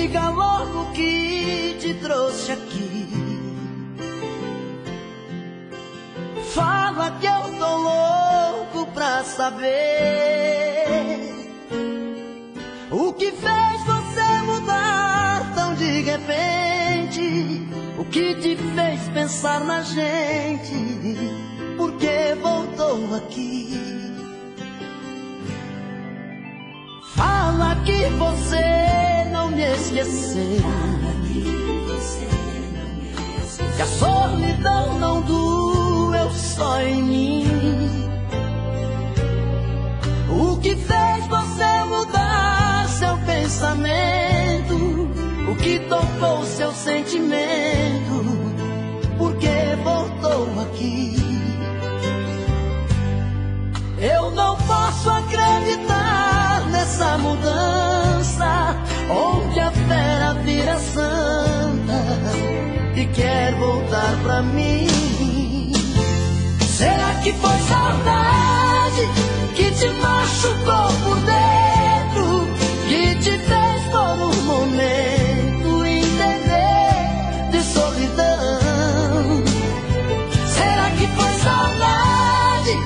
diga logo o que te trouxe aqui. Fala que eu tô louco pra saber o que fez você mudar tão de repente. O que te fez pensar na gente? Por que voltou aqui? Fala que você não me esqueceu, que a solidão não doeu só em mim. O que fez você mudar seu pensamento? O que tocou seu sentimento? Por que voltou aqui? Eu não posso acreditar nessa mudança, onde a fera vira santa e quer voltar pra mim. Será que foi saudade que te machucou por dentro, que te fez por um momento entender de solidão? Será que foi saudade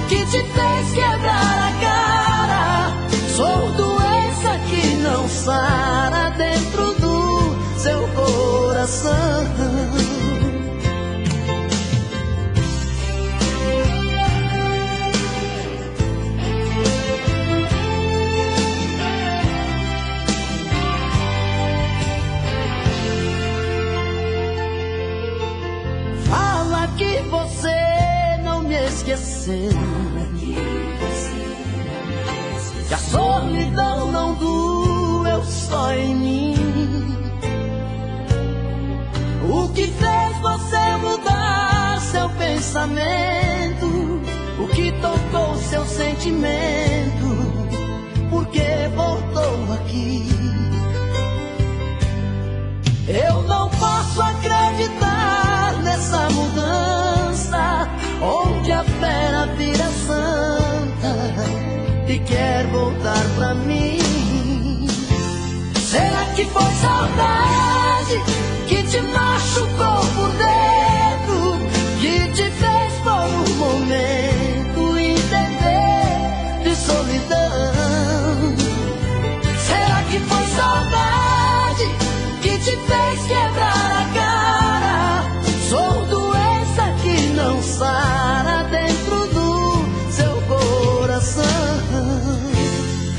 que te fez quebrar a cara? Sou doença que não sara dentro do seu coração. Fala que você não me esqueceu, que a solidão não doeu só em mim. O que fez você mudar seu pensamento? O que tocou seu sentimento? Por que voltou aqui? Eu não posso acreditar nessa mudança, onde a fera vira santa e quer voltar pra mim. Será que foi saudade que te machucou por dentro, que te fez por um momento entender de solidão? Será que foi saudade que te fez quebrar a cara? Sou doença que não sara dentro do seu coração.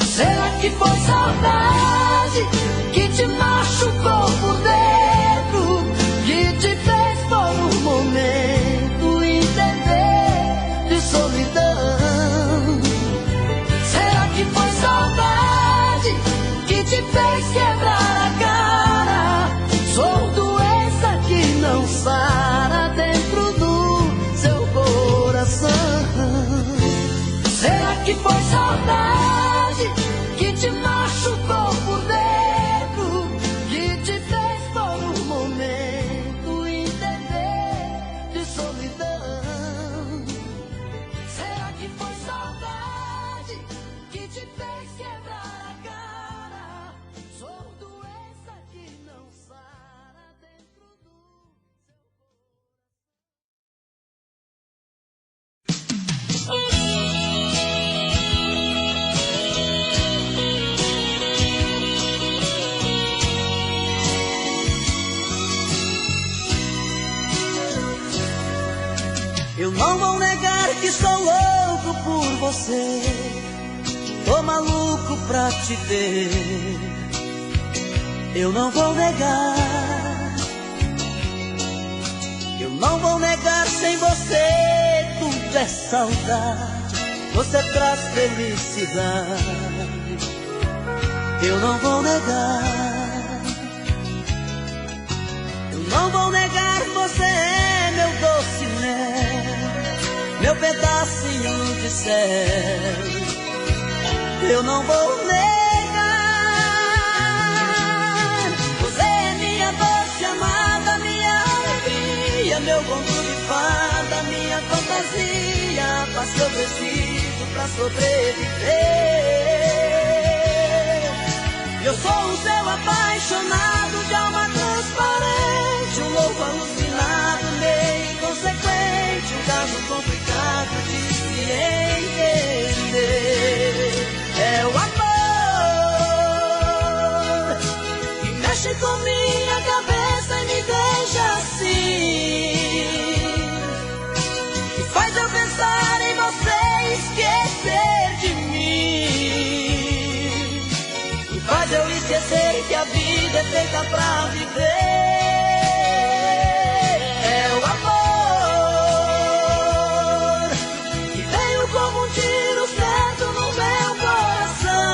Será que foi saudade que te machucou por dentro, que te fez por um momento entender de solidão? Será que foi saudade que te fez quebrar a cara? Sou doença que não sara dentro do seu coração. Será que foi saudade que te machucou por dentro, que te fez por um momento entender de solidão? Será que foi saudade que te fez quebrar a cara? Sou doença que não sara dentro do Eu não vou negar que sou louco por você, tô maluco pra te ver. Eu não vou negar, eu não vou negar, sem você tudo é saudade, você traz felicidade. Eu não vou negar, eu não vou negar, você é meu doce mel, meu pedacinho de céu. Eu não vou negar, você é minha doce amada, minha alegria, meu conto de fada, minha fantasia, a paz que eu preciso pra sobreviver. Eu sou o seu apaixonado, apaixonado de alma transparente, um louco alucinado, meio inconsequente, um caso complicado de se entender. É o amor que mexe com minha cabeça e me deixa assim, que faz eu pensar em você e esquecer de mim, que faz eu esquecer que a vida é feita pra viver. É o amor que veio como um tiro certo no meu coração,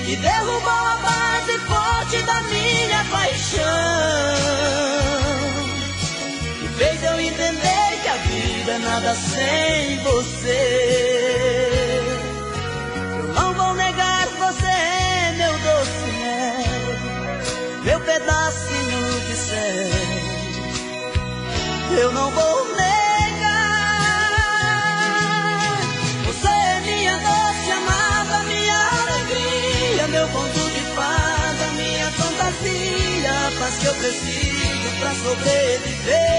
que derrubou a base forte da minha paixão, que fez eu entender que a vida é nada sem você. Eu não vou negar, você é meu doce mel, meu pedacinho de céu. Eu não vou negar, você é minha doce amada, minha alegria, meu conto de fada, minha fantasia, a paz que eu preciso pra sobreviver.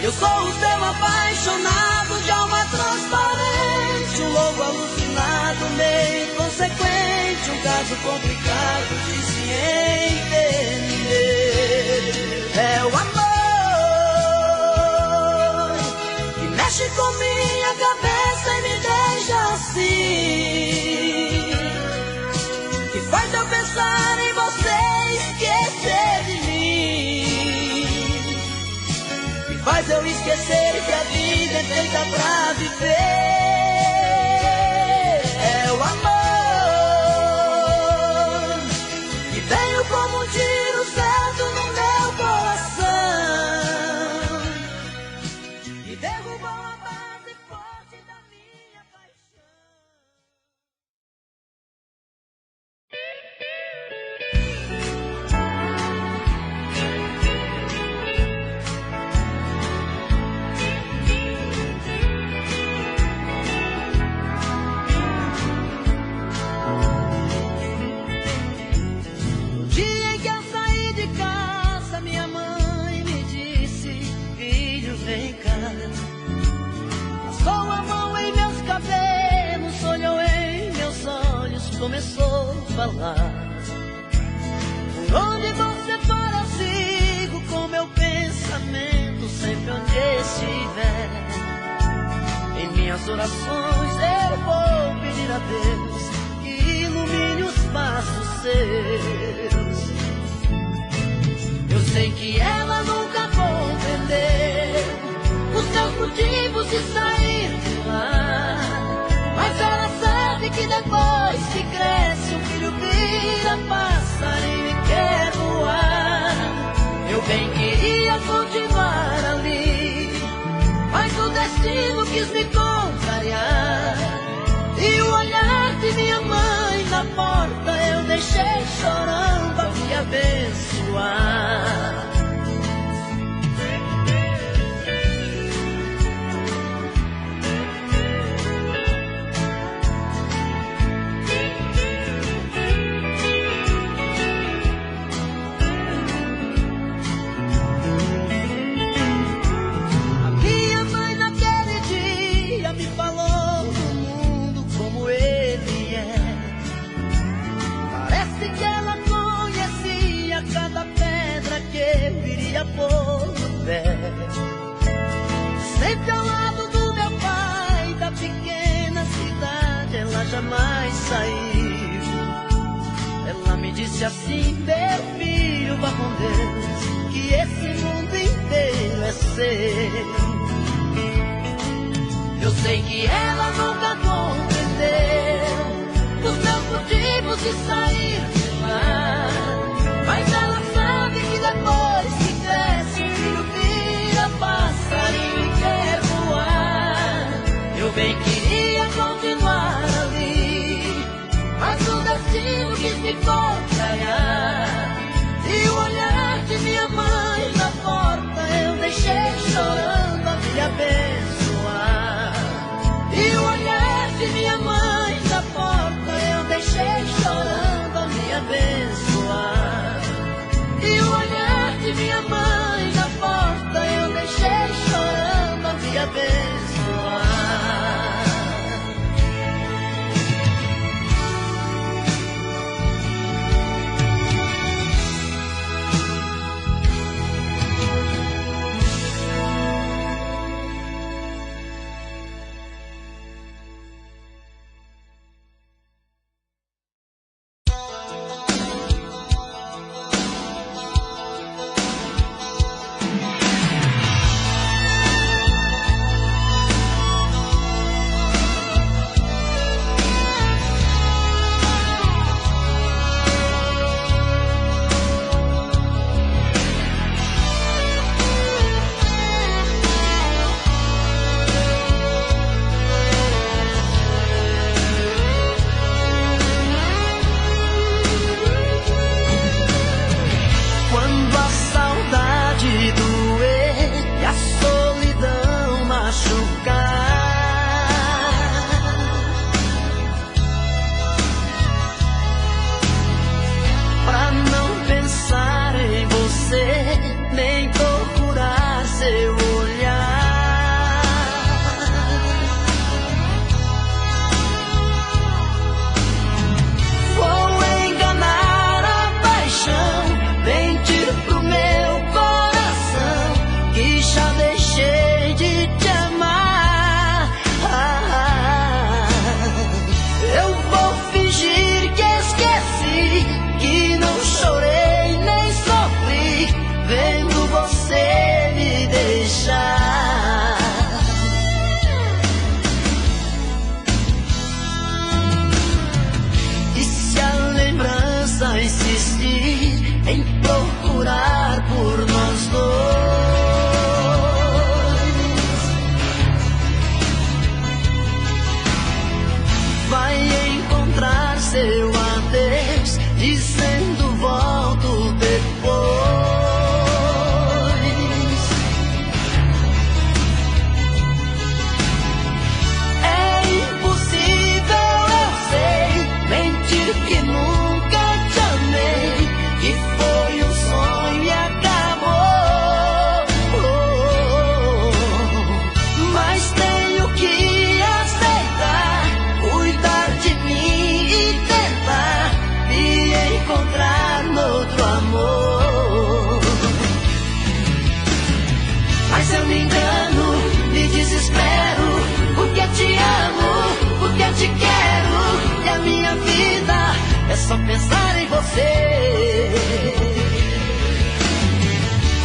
Eu sou o seu apaixonado de alma transparente, um louco alucinado, meio inconsequente, um caso complicado de se entender. É o amor que mexe com minha cabeça e me deixa assim, que faz eu pensar em você e esquecer de mim, que faz eu esquecer que a vida é feita pra viver. É o amor que veio como um tiro certo no meu coração, que derrubou a base forte da minha paixão. No dia em que eu saí de casa, minha mãe me disse: filho, vem cá. Passou a mão em meus cabelos, olhou em meus olhos, começou a falar. Por onde você for eu sigo com meu pensamento, sempre onde estiver. Em minhas orações eu vou pedir a Deus que ilumine os passos seus. Eu sei que ela nunca compreendeu os seus motivos de sair de lá, mas ela sabe que depois que cresce o filho vira passarinho e quer voar. Eu bem queria continuar ali, mas o destino quis me contrariar, e o olhar de minha mãe na porta eu deixei chorando a me abençoar. A minha mãe naquele dia me falou do mundo como ele é. Parece que ela conhecia cada pedra que eu iria pôr no pé. Sempre ao lado do meu pai, da pequena cidade, ela jamais saiu. Ela me disse assim: meu filho, vá com Deus, que esse mundo inteiro é seu. Eu sei que ela nunca compreendeu os meus motivos de sair de lá, mas ela sabe que depois que cresce o filho vira passarinho e quer voar. Eu bem queria continuar ali, mas o destino quis me contrariar, e o olhar de minha mãe na porta eu deixei chorando a me abençoar. E o olhar de minha mãe na porta eu em procurar por nós dois. Vai encontrar seu adeus, dizendo volto depois. É impossível, eu sei, mentir que nunca te amei, que foi um sonho e acabou. Mas tenho que aceitar, cuidar de mim e tentar me encontrar noutro amor. Mas eu me engano, me desespero, porque te amo, porque te quero, e a minha vida é só pensar em você.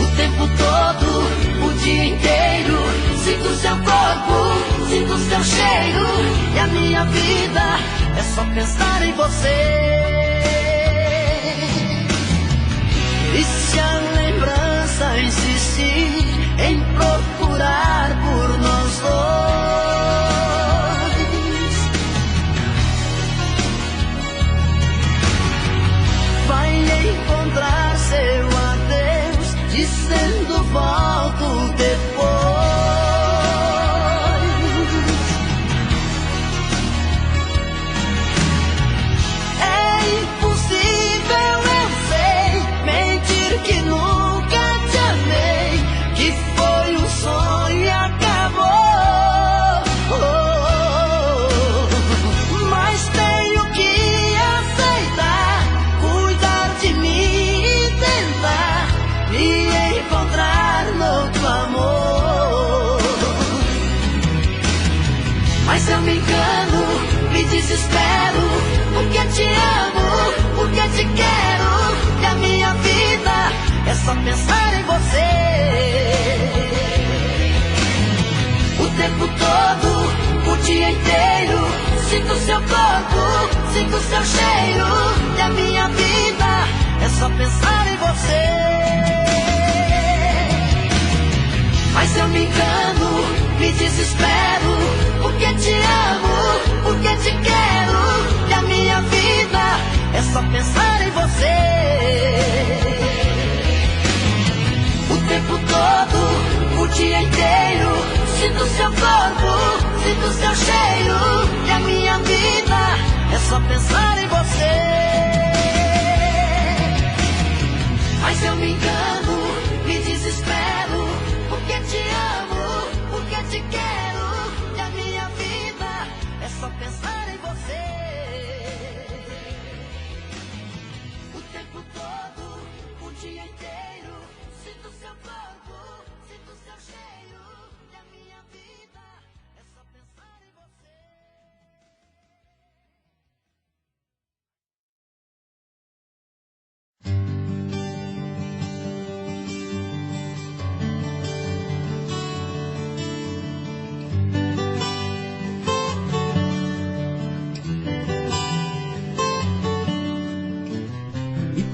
O tempo todo, o dia inteiro, sinto seu corpo, sinto seu cheiro, e a minha vida é só pensar em você. E se a lembrança insistir em procurar por nós dois, vai encontrar seu adeus, dizendo volto depois. É impossível, eu sei, mentir que nunca te amei, que foi um sonho e acabou. Mas tenho que aceitar, cuidar de mim e tentar me encontrar noutro amor. Mas eu me engano, me desespero, porque te amo, porque te quero, e a minha vida é só pensar em você. O tempo todo, o dia inteiro, sinto seu corpo, sinto seu cheiro, e a minha vida é só pensar em você. Mas eu me engano, me desespero, porque te amo, porque te quero, e a minha vida é só pensar em você. O tempo todo, o dia inteiro, sinto seu corpo, sinto seu cheiro, e a minha vida é só pensar em você. Mas eu me engano, me desespero, porque te amo, porque te quero, e a minha vida é só pensar em você. O tempo todo, o dia inteiro, sinto seu corpo, sinto seu cheiro, e a minha vida é só pensar em você.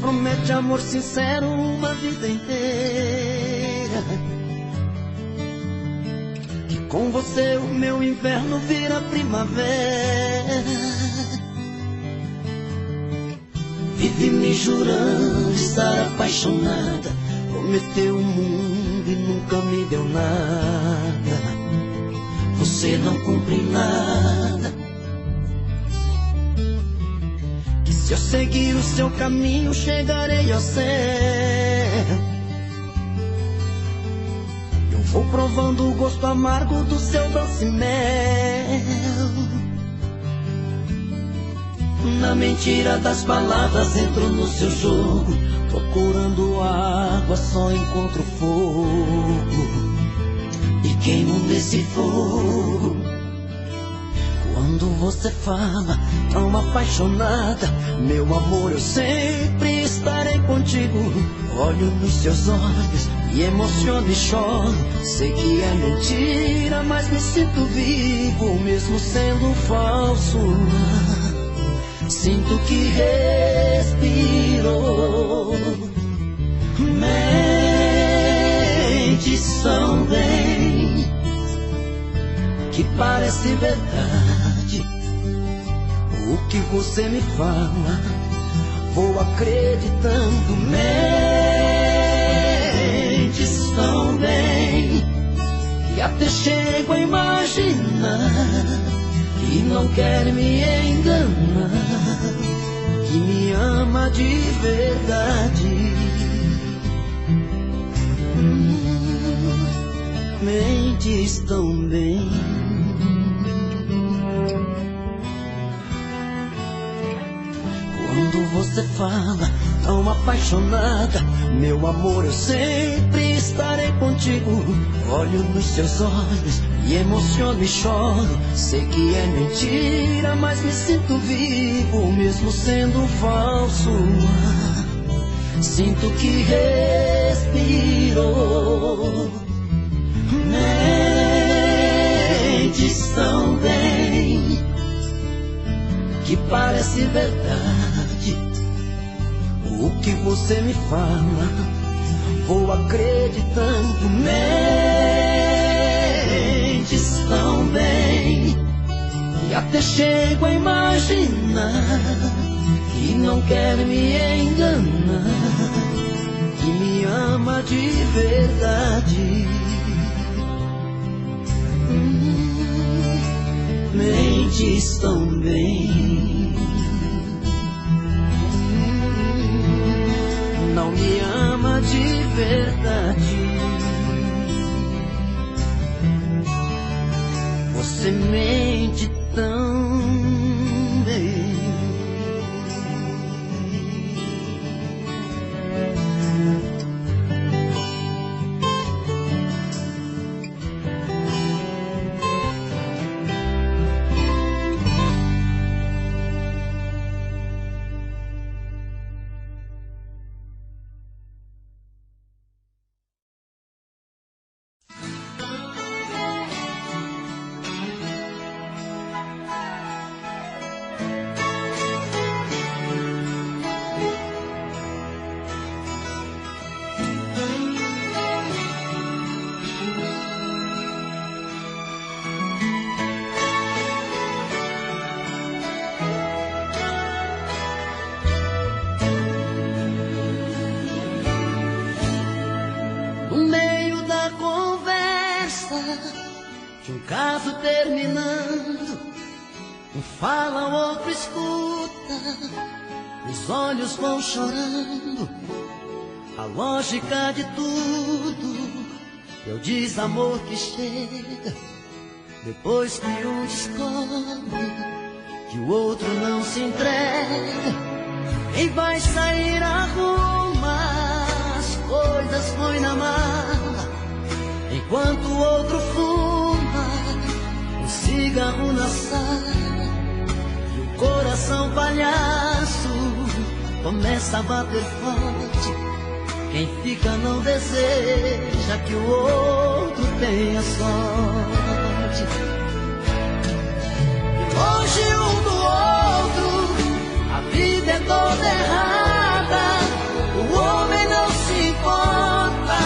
Promete amor sincero uma vida inteira, que com você o meu inverno vira primavera. Vive me jurando estar apaixonada, prometeu o mundo e nunca me deu nada. Você não cumpre nada. Se eu seguir o seu caminho, chegarei ao céu. Eu vou provando o gosto amargo do seu doce mel. Na mentira das palavras entro no seu jogo, procurando água só encontro fogo, e queimo nesse fogo. Quando você fala tão apaixonada, meu amor, eu sempre estarei contigo. Olho nos seus olhos e emociono e choro. Sei que é mentira, mas me sinto vivo, mesmo sendo falso. Sinto que respiro. Mentes também que parece verdade. O que você me fala, vou acreditando. Mentes também que até chego a imaginar que não quer me enganar, que me ama de verdade. Mentes também. Quando você fala tão apaixonada, meu amor, eu sempre estarei contigo. Olho nos seus olhos e emociono e choro. Sei que é mentira, mas me sinto vivo, mesmo sendo falso. Sinto que respiro. Mentes também que parece verdade. O que você me fala, vou acreditando. Mentes também e até chego a imaginar que não quer me enganar, que me ama de verdade. Mentes também não me ama de verdade. Você mente também. De um caso terminando, um fala, o outro escuta, os olhos vão chorando. A lógica de tudo é o desamor que chega depois que um descobre que o outro não se entrega. Quem vai sair arruma as coisas, põe na mala, enquanto o outro fuma um cigarro na sala. E o coração palhaço começa a bater forte. Quem fica não deseja que o outro tenha sorte. E longe um do outro, a vida é toda errada. O homem não se importa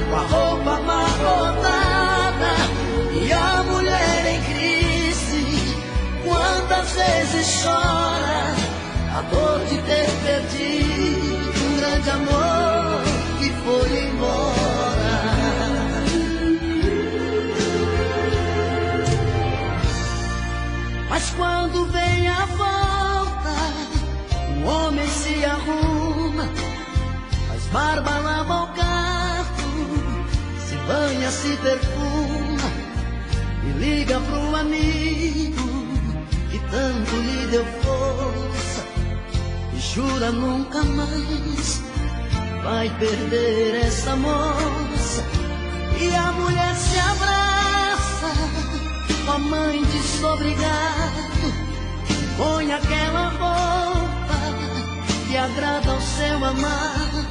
com a roupa amarrotada e a mulher em crise. Quantas vezes chora a dor de ter perdido um grande amor que foi embora. Mas quando vem a volta, o homem se arruma, faz barba, lava o carro, se banha, se perfuma e liga pro amigo que tanto lhe deu força e jura nunca mais vai perder essa moça. E a mulher se abraça com a mãe desobrigado, põe aquela roupa que agrada ao seu amado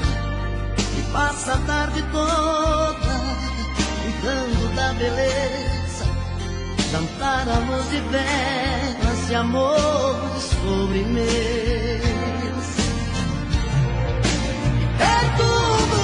e passa a tarde toda cuidando da beleza, jantar à luz de velas e amor de sobremesa. Perto do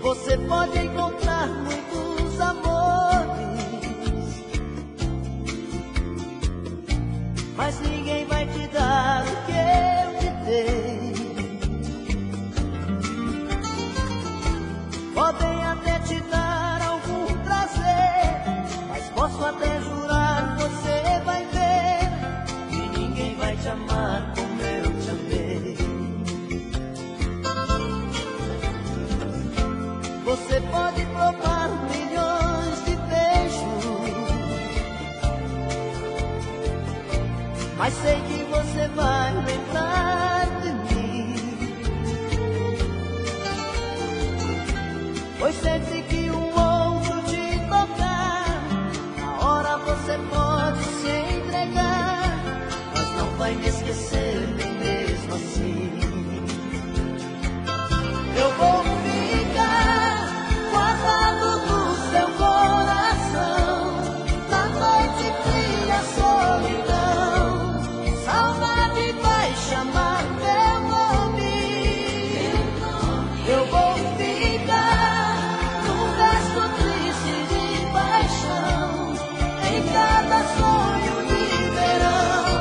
Você pode encontrar muitos amores, mas ninguém vai te dar o que eu te dei. Podem até te dar algum prazer, mas posso até jurar, você vai ver que ninguém vai te amar como eu te amei. Você pode provar milhões de beijos, mas sei que você vai lembrar de mim, pois sempre que um outro te tocar, na hora você pode se entregar, mas não vai me esquecer nem mesmo assim. Eu vou ficar guardado no seu coração, na noite fria, solidão, saudade vai chamar meu nome. Eu vou ficar num verso triste de paixão, em cada sonho de verão,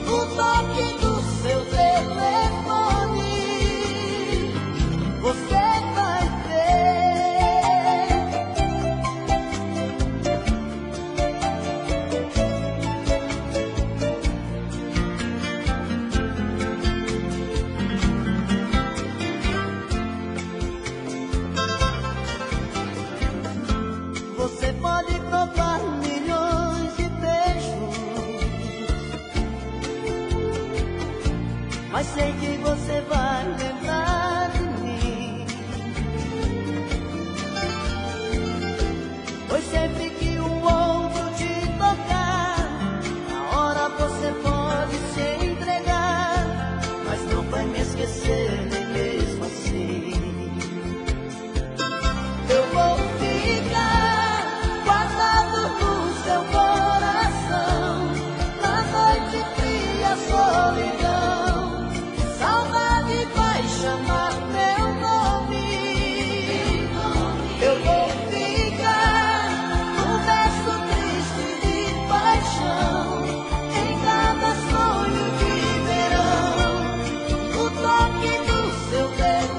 no toque do seu telefone. Você vai ver. Você pode provar milhões de beijos, mas sei que você vai lembrar de mim, pois sempre que um outro te tocar, na hora você pode se entregar, mas não vai me esquecer nem mesmo assim. Eu vou ficar guardado no seu coração, na noite fria, solidão, saudade vai chamar meu nome. Eu vou ficar num verso triste de paixão, em cada sonho de verão, no toque do seu telefone.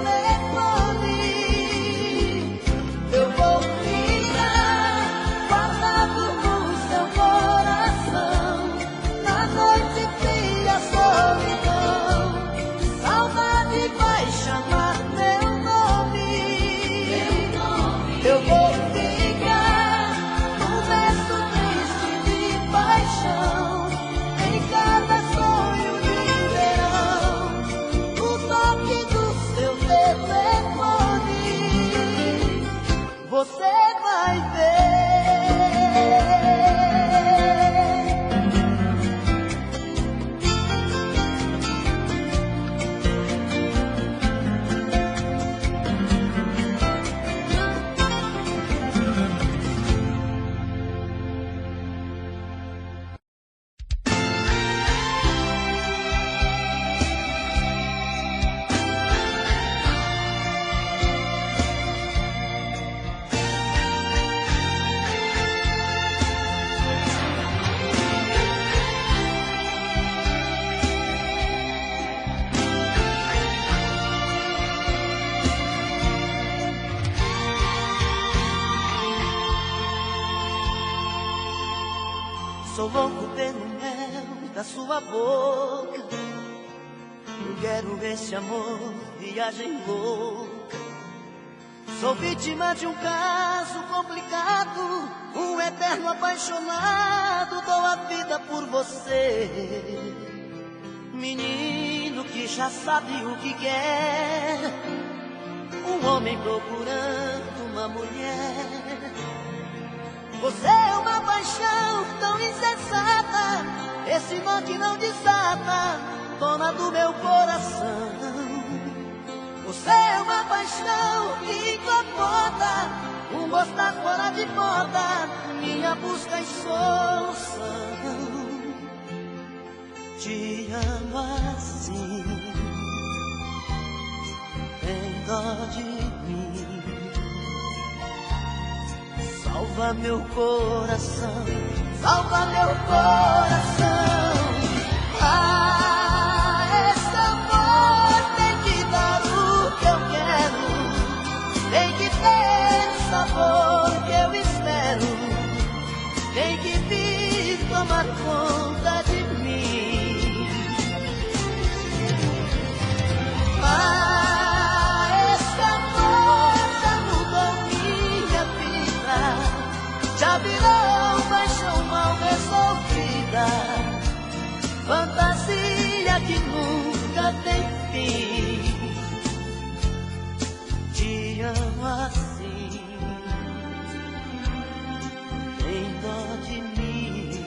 Eu vou ficar guardado no seu coração, na noite fria, solidão, saudade vai chamar meu nome. Eu vou ficar num verso triste de paixão, em cada sonho de verão, no toque do seu telefone. Você vai ver. Sou louco pelo mel da sua boca, eu quero esse amor, viagem louca. Sou vítima de um caso complicado, um eterno apaixonado, dou a vida por você. Menino que já sabe o que quer, um homem procurando uma mulher. Você é uma paixão tão insensata, esse nó que não desata, dona do meu coração. Você é uma paixão que incomoda, um gostar fora de moda, minha busca e solução. Te amo assim, tem dó de mim. salva meu coração, salva meu coração. Ah, esse amor tem que dar o que eu quero, tem que ter o sabor que eu espero, tem que vir tomar conta de mim. Ah, esse amor já mudou minha vida, já virou paixão mal resolvida, fantasia que nunca tem fim. Te amo assim, tem dó de mim,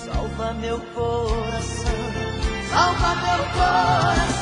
salva meu coração, salva meu coração.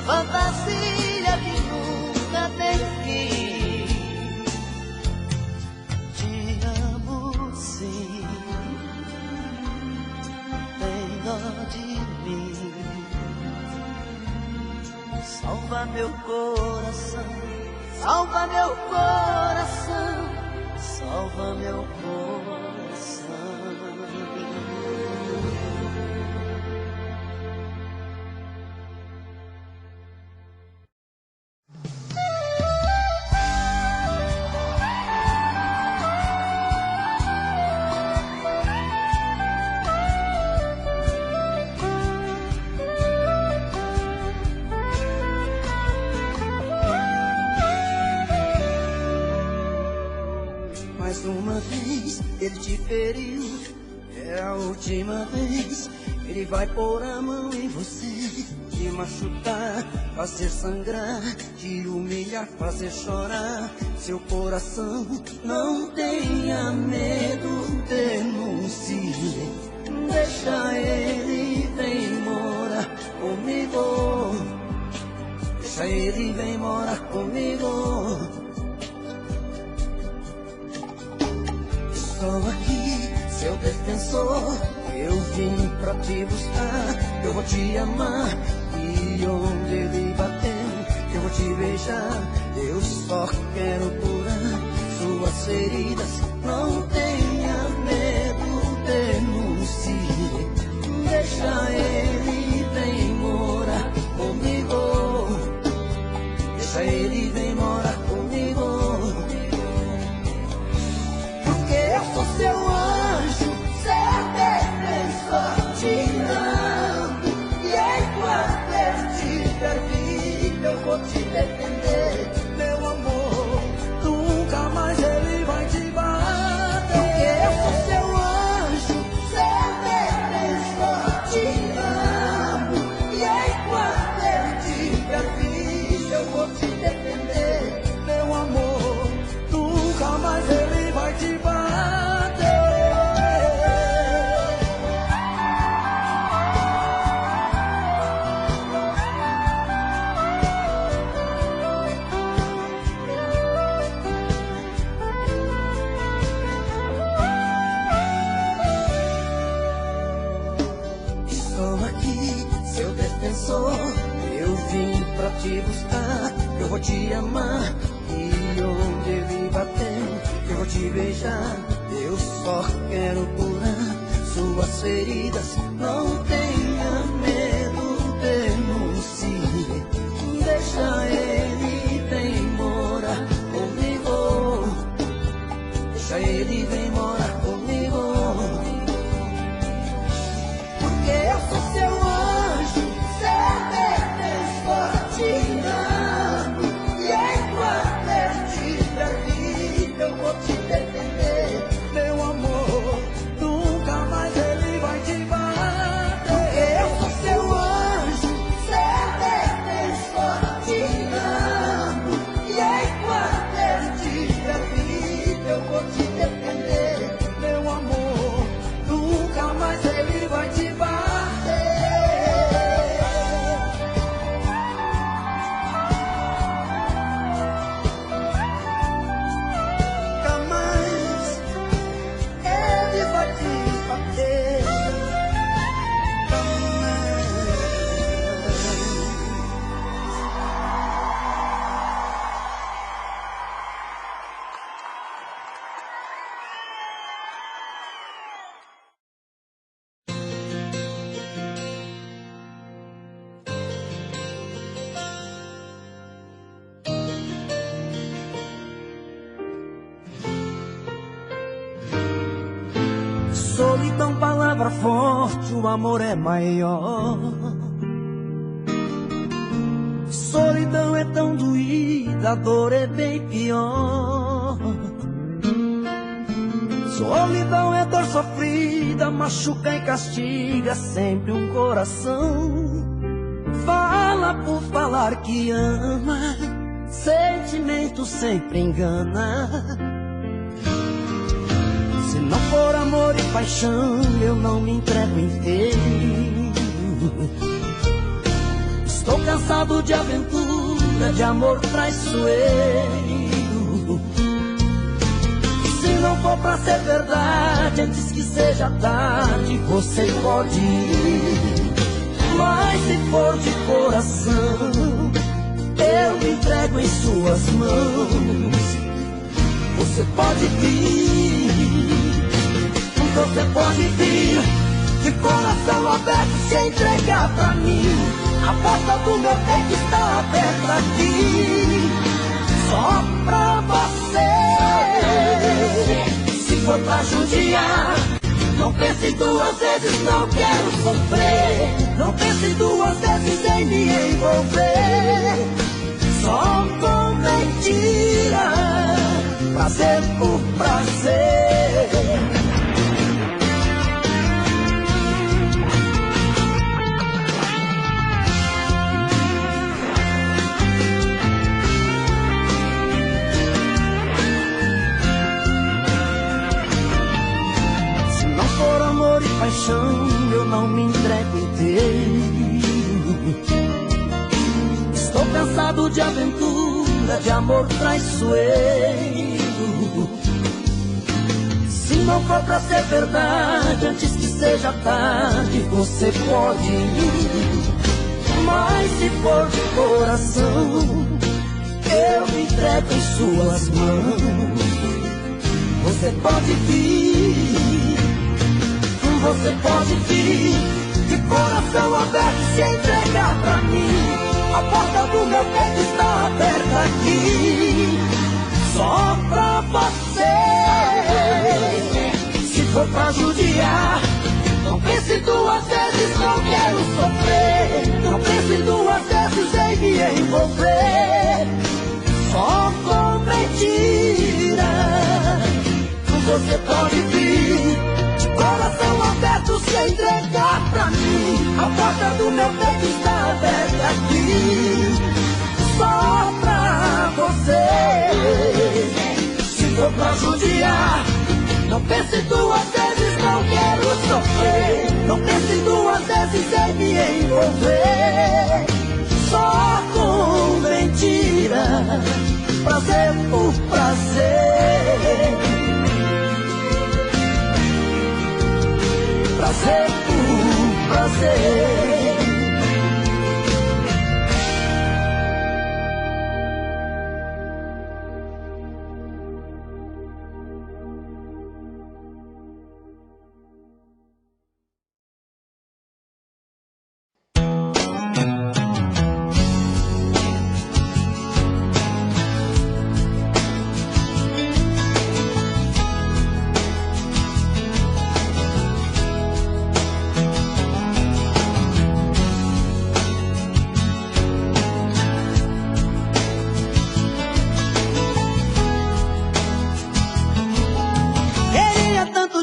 Fantasia que nunca tem fim. Te amo sim, tem dó de mim, salva meu coração, salva meu coração, salva meu coração. Mais uma vez ele te feriu, é a última vez. Ele vai pôr a mão em você, te machucar, fazer sangrar, te humilhar, fazer chorar seu coração. Não tenha medo, denuncie, deixa ele, vem morar comigo. Deixa ele, vem morar comigo. Estou aqui, seu defensor, eu vim pra te buscar, eu vou te amar, e onde ele bater, eu vou te beijar, eu só quero curar suas feridas, não tenha medo, denuncie, deixa ele, vem morar comigo, deixa ele, vem morar comigo. Eu sou seu anjo, seu defensor, te amo, e enquanto eu estiver vivo, eu vou te defender, meu amor, nunca mais ele vai te bater. Eu sou seu anjo, seu defensor, te amo, e enquanto eu estiver vivo, eu vou te defender, meu amor, nunca mais ele vai te bater. Estou aqui, seu defensor, eu vim pra te buscar, eu vou te amar, e onde ele bater, eu vou te beijar, eu só quero curar suas feridas, não tenha medo, denuncie, deixa ele, vem morar comigo, deixa ele, vem morar comigo, porque eu sou seu anjo, seu defensor, te Solidão, palavra forte, o amor é maior. Solidão é tão doída, a dor é bem pior. Solidão é dor sofrida, machuca e castiga sempre um coração. Fala por falar que ama, sentimento sempre engana. Se não for amor e paixão, eu não me entrego inteiro. Estou cansado de aventura, de amor traiçoeiro. Se não for pra ser verdade, antes que seja tarde, você pode ir. Mas se for de coração, eu me entrego em suas mãos. Você pode vir, você pode vir, de coração aberto se entregar pra mim. A porta do meu peito está aberta aqui, só pra você. Se for pra judiar, não pense duas vezes, não quero sofrer. Não pense duas vezes em me envolver, só com mentira, prazer por prazer. Se não for amor e paixão, eu não me entrego inteiro. Estou cansado de aventura, de amor traiçoeiro. Se não for pra ser verdade, antes que seja tarde, você pode ir. Mas se for de coração, eu me entrego em suas mãos. Você pode vir, você pode vir, de coração aberto se entregar pra mim. A porta do meu peito está aberta aqui, só pra você. Se for pra judiar, não pense duas vezes, não quero sofrer. Não pense duas vezes em me envolver, só com mentira. Você pode vir, de coração aberto se entregar pra mim. A porta do meu peito está aberta aqui, só pra você. Se for pra judiar, não pense duas vezes, não quero sofrer. Não pense duas vezes em me envolver, só com mentira, prazer por prazer. Prazer por prazer.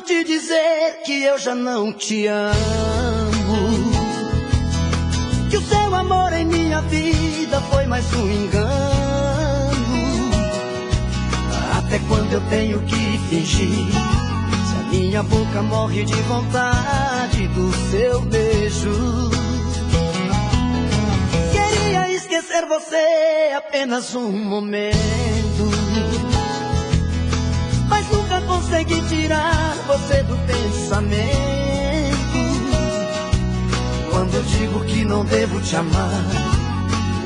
Te dizer que eu já não te amo, que o seu amor em minha vida foi mais um engano. Até quando eu tenho que fingir, se a minha boca morre de vontade do seu beijo? Queria esquecer você apenas um momento, mas nunca consegui tirar você do pensamento. Quando eu digo que não devo te amar,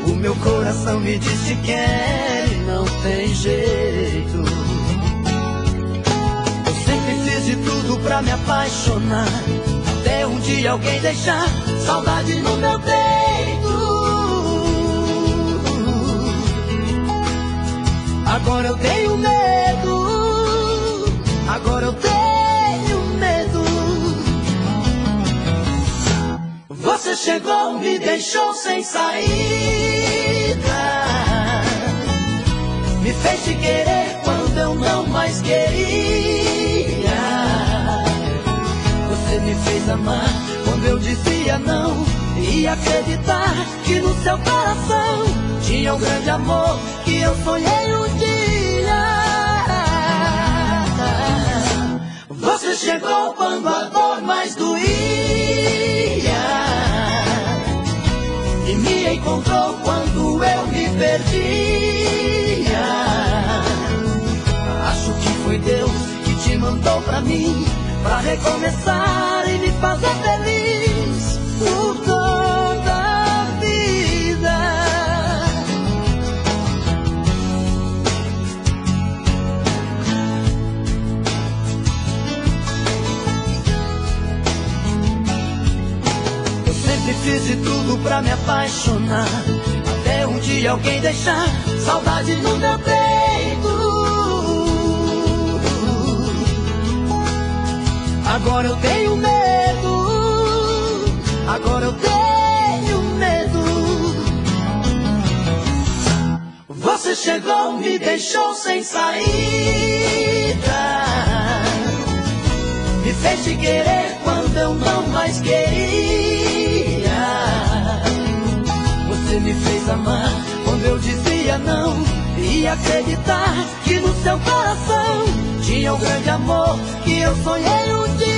o meu coração me diz que quer e não tem jeito. Eu sempre fiz de tudo pra me apaixonar, até um dia alguém deixar saudade no meu peito. Agora eu tenho medo, agora eu tenho medo Você chegou, me deixou sem saída, me fez te querer quando eu não mais queria. Você me fez amar quando eu dizia não, e acreditar que no seu coração tinha um grande amor que eu sonhei um dia. Você chegou quando a dor mais doía e me encontrou quando eu me perdia. Acho que foi Deus que te mandou pra mim, pra recomeçar e me fazer feliz por toda a vida. Eu sempre fiz de tudo pra me apaixonar, até um dia alguém deixar saudade no meu peito. Agora eu tenho medo, agora eu tenho medo. Você chegou, me deixou sem saída, me fez te querer quando eu não mais queria. Você me fez amar quando eu dizia não, e acreditar que no seu coração tinha um grande amor que eu sonhei um dia.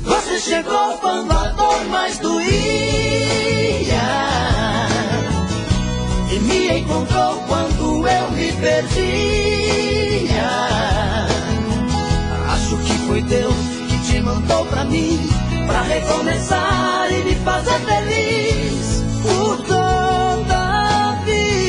Você chegou quando a dor mais doía e me encontrou quando eu me perdia. Acho que foi Deus que te mandou pra mim, pra recomeçar e me fazer feliz por toda a vida.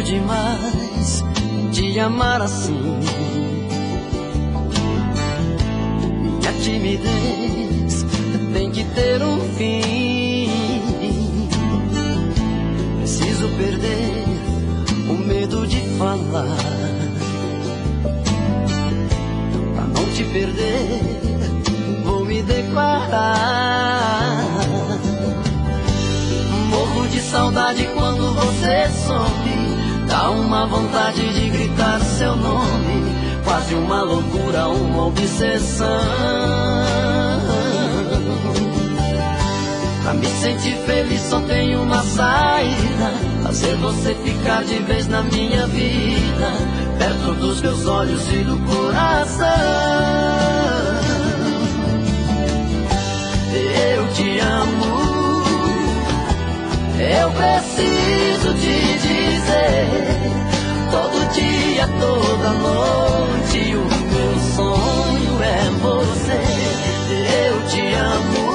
Demais de amar assim, minha timidez tem que ter um fim. Preciso perder o medo de falar, pra não te perder vou me declarar. Morro de saudade quando você some, dá uma vontade de gritar seu nome, quase uma loucura, uma obsessão. Pra me sentir feliz só tem uma saída, fazer você ficar de vez na minha vida, perto dos meus olhos e do coração. Eu te amo, eu preciso te dizer, todo dia, toda noite, o meu sonho é você. Eu te amo,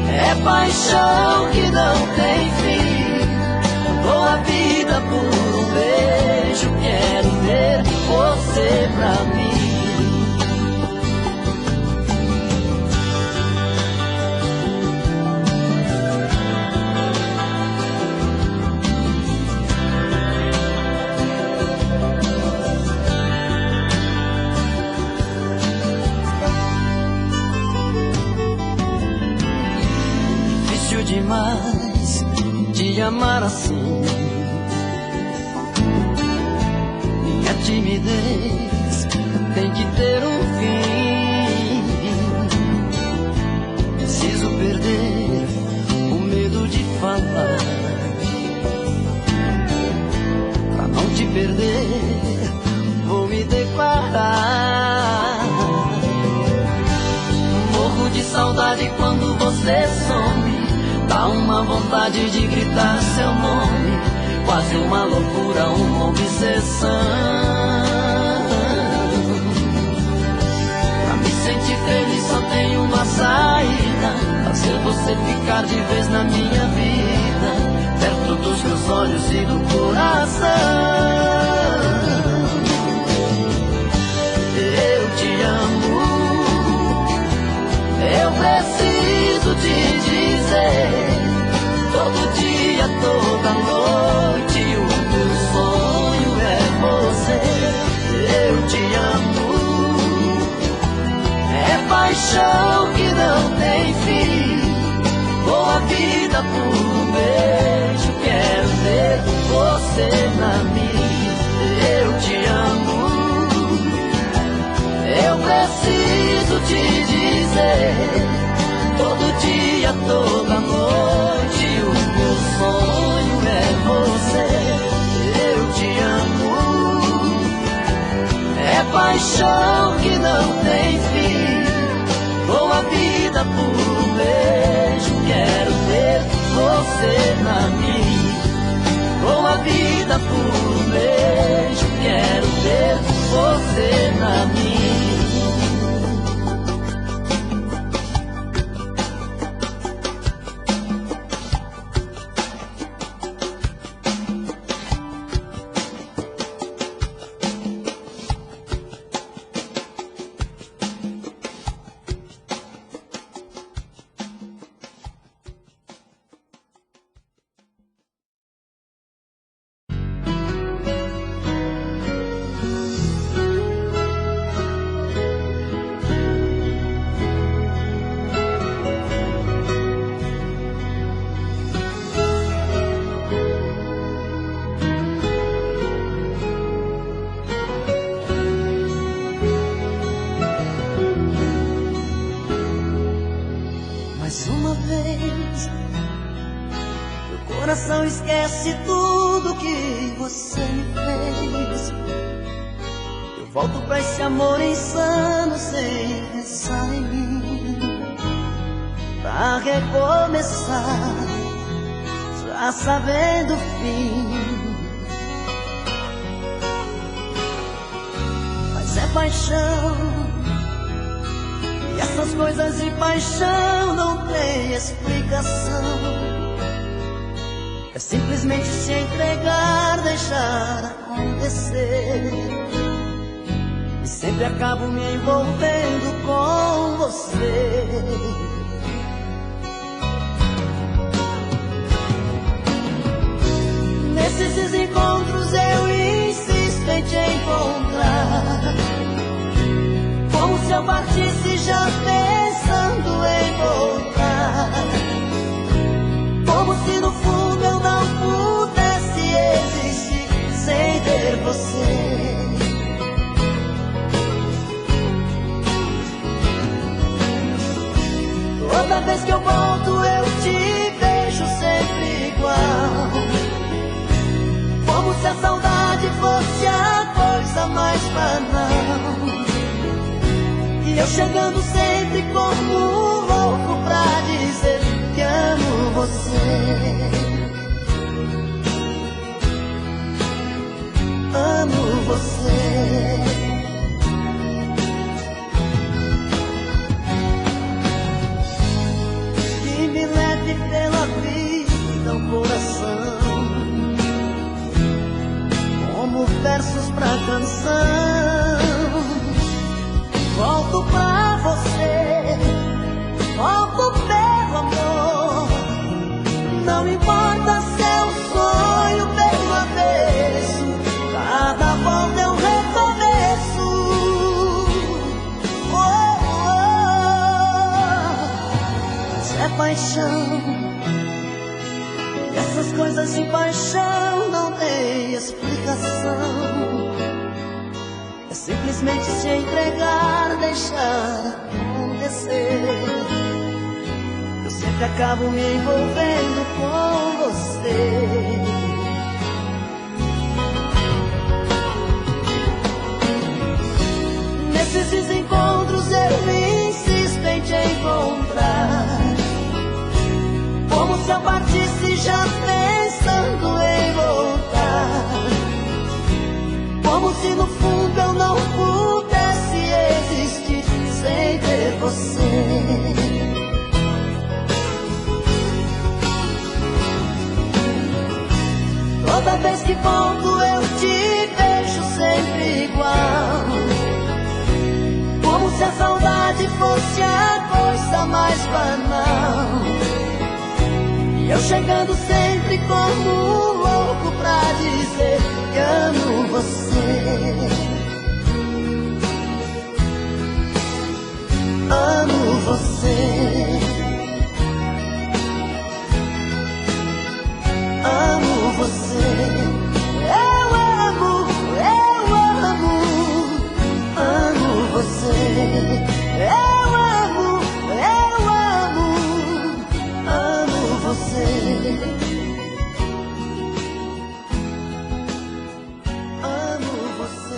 é paixão que não tem fim, dou a vida por um beijo, quero ter você pra mim. Demais de amar assim, minha timidez tem que ter um fim. Preciso perder o medo de falar, pra não te perder vou me declarar. Morro Dá uma vontade de gritar seu nome, quase uma loucura, uma obsessão. Pra me sentir feliz só tem uma saída: fazer você ficar de vez na minha vida, perto dos meus olhos e do coração. Eu te amo, eu preciso te dizer, todo dia, toda noite, o meu sonho é você. Eu te amo, é paixão que não tem fim, dou a vida por um beijo, quero ver você na minha. Eu te amo, eu preciso te dizer, todo dia, toda noite, o meu sonho é você. Eu te amo, é paixão que não tem fim, dou a vida por um beijo, quero ver você na minha. Dou a vida por um beijo, quero ver você na minha. Mais uma vez, meu coração esquece tudo que você me fez. Eu volto pra esse amor insano sem pensar em mim, pra recomeçar, já sabendo o fim. Mas é paixão, e essas coisas de paixão não tem explicação. É simplesmente se entregar, deixar acontecer, e sempre acabo me envolvendo com você. Nesses desencontros eu insisto em te encontrar, como se eu partisse já pensando em voltar, como se no fundo eu não pudesse existir sem ter você. Toda vez que eu volto eu te vejo sempre igual, como se a saudade fosse a coisa mais banal, e eu chegando sempre como um louco pra dizer que amo você. Amo você. Que me leve pela vida o coração, como versos pra canção. Volto pra você, volto pelo amor, não importa se é um sonho pelo avesso, cada volta é um recomeço. Oh, oh. Mas é paixão, e essas coisas de paixão não tem explicação. É simplesmente se entregar, deixar acontecer. Eu sempre acabo me envolvendo com você. Nesses desencontros eu insisto em te encontrar, como se eu já pensando em voltar, como se no fundo eu não pudesse existir sem ter você. Toda vez que volto eu te vejo sempre igual, como se a saudade fosse a coisa mais banal. E eu chegando sempre como um louco pra dizer que amo você. Amo você. Amo você. Eu amo você. Eu amo você. Amo você.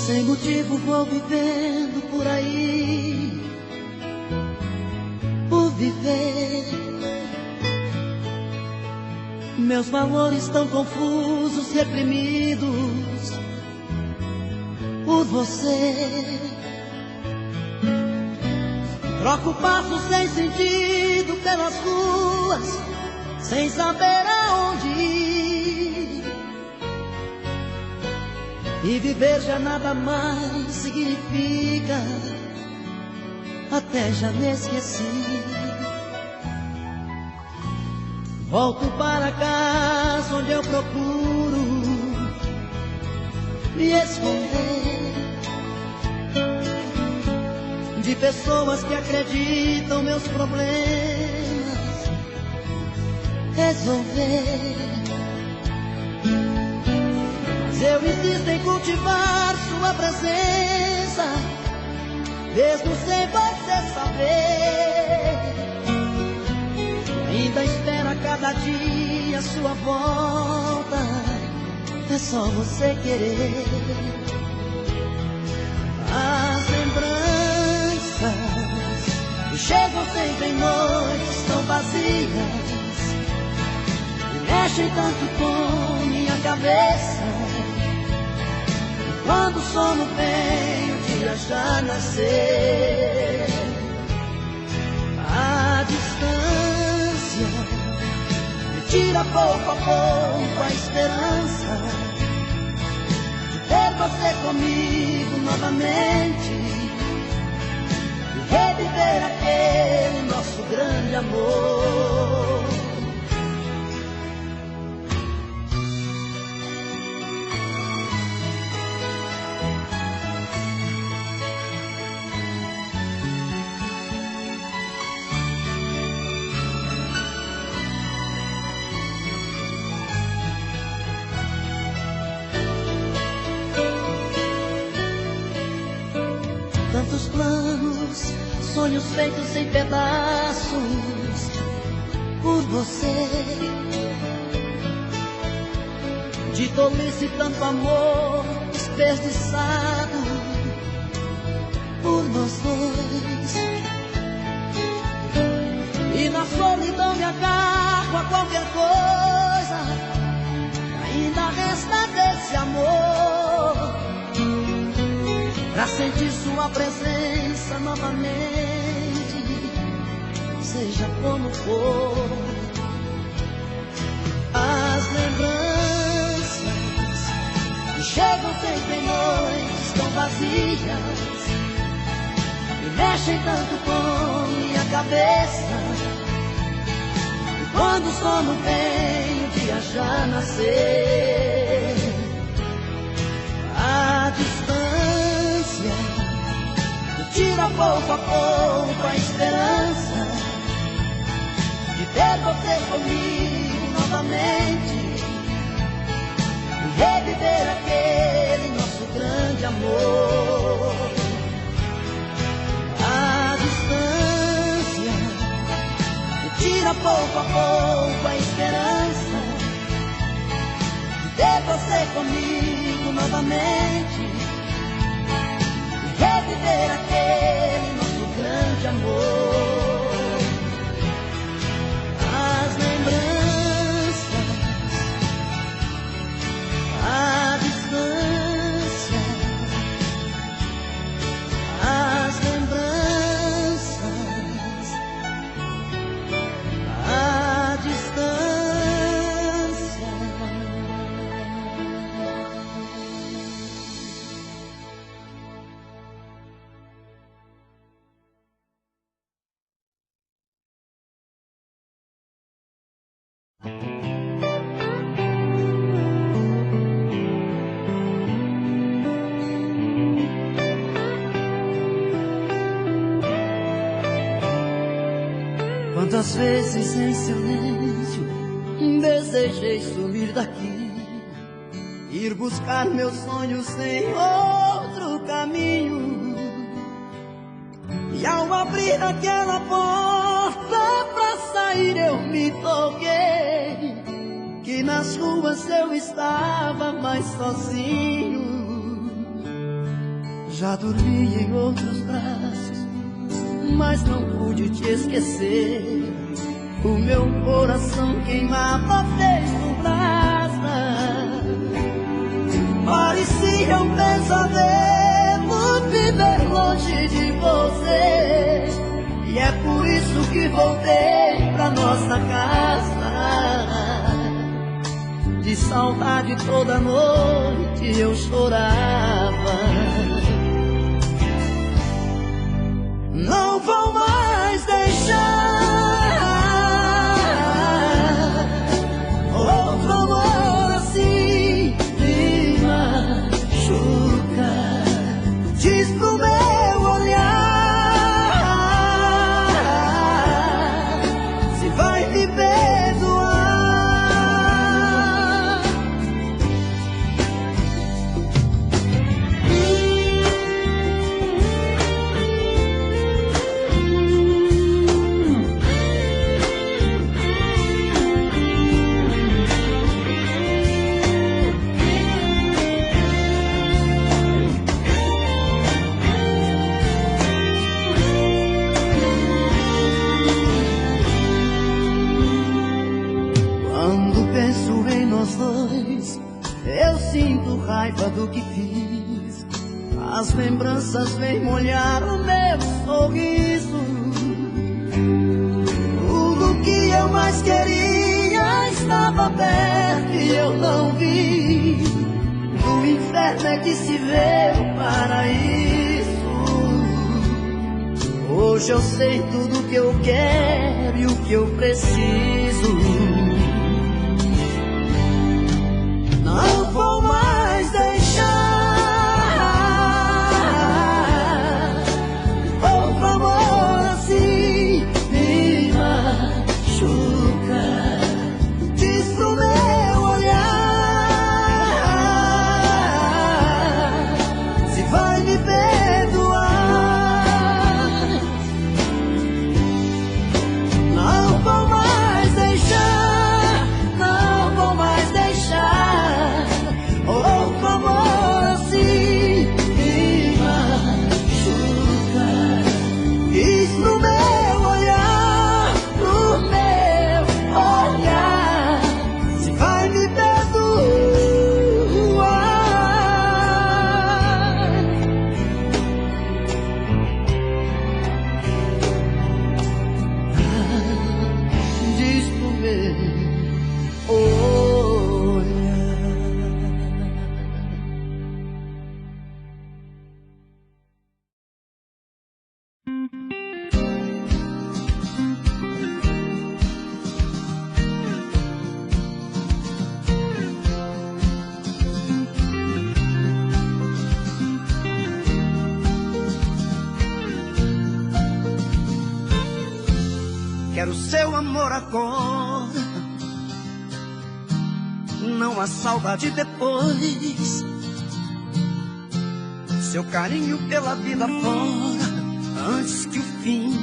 sem motivo vou vivendo por aí, por viver. Meus valores tão confusos, reprimidos por você. Troco passos sem sentido pelas ruas, sem saber aonde ir. E viver já nada mais significa, até já me esqueci. Volto para casa onde eu procuro me esconder de pessoas que acreditam meus problemas resolver. Mas eu insisto em cultivar sua presença, mesmo sem você saber. Ainda espera cada dia a sua volta, é só você querer. As lembranças que chegam sempre em noites tão vazias e mexem tanto com minha cabeça. E quando o sono vem, o dia já nascer. A distância me tira pouco a pouco a esperança de ter você comigo novamente e reviver aquele nosso grande amor. Tantos planos, sonhos feitos em pedaços por você. De tolice tanto amor desperdiçado por nós dois. E na solidão me agarro a qualquer coisa, ainda resta desse amor, pra sentir sua presença novamente, seja como for. As lembranças que chegam sempre em noites tão vazias e mexem tanto com minha cabeça. E quando o sono vem, o dia já nascer. A distância tira pouco a pouco a esperança de ter você comigo novamente e reviver aquele nosso grande amor. A distância tira pouco a pouco a esperança de ter você comigo novamente, reviver aquele nosso grande amor. As lembranças, a distância, as lembranças, a distância. Quantas vezes em silêncio desejei sumir daqui, ir buscar meus sonhos em outro caminho. E ao abrir aquela porta pra sair eu me toquei que nas ruas eu estava mais sozinho. Já dormi em outros braços, mas não pude te esquecer. O meu coração queimava feito brasa. Parecia um pesadelo viver longe de você. E é por isso que voltei pra nossa casa. De saudade toda noite eu chorava. Não vou mais deixar outro amor assim me machuca. Diz pro meu olhar se vai me perdoar. Quando penso em nós dois, eu sinto raiva do que fiz. As lembranças vêm molhar o meu sorriso. Tudo que eu mais queria estava perto e eu não vi. Do inferno é que se vê o paraíso. Hoje eu sei tudo que eu quero e o que eu preciso. Não vou mais deixar outro amor assim me machuca. Diz pro meu olhar se vai me perdoar. Não vou mais deixar, não vou mais deixar outro amor assim me machuca. Diz pro meu olhar, pro meu olhar se vai me perdoar. Diz pro meu olhar. Quero seu amor agora, não há saudade depois. Seu carinho pela vida fora, antes que o fim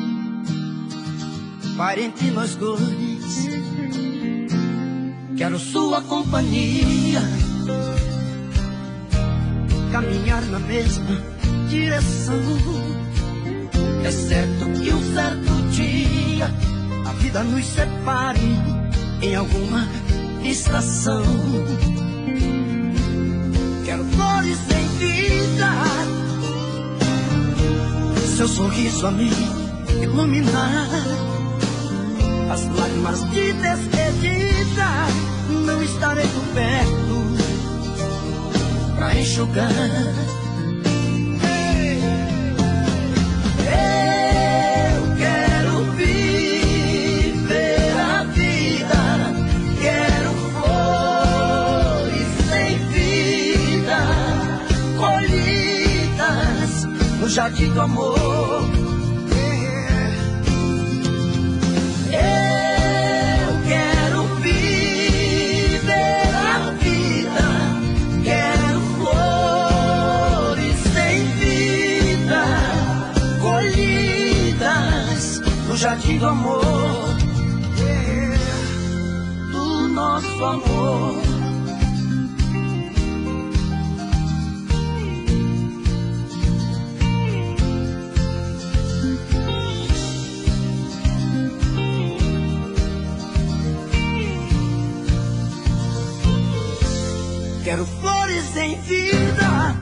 pare entre nós dois. Quero sua companhia, caminhar na mesma direção. É certo que um certo dia a vida nos separe em alguma estação. Quero flores em vida, seu sorriso a me iluminar. As lágrimas de despedida não estarei por perto pra enxugar. Jardim do amor. Eu quero viver a vida, quero flores sem vida, colhidas no jardim do amor, do nosso amor. Quero flores sem vida.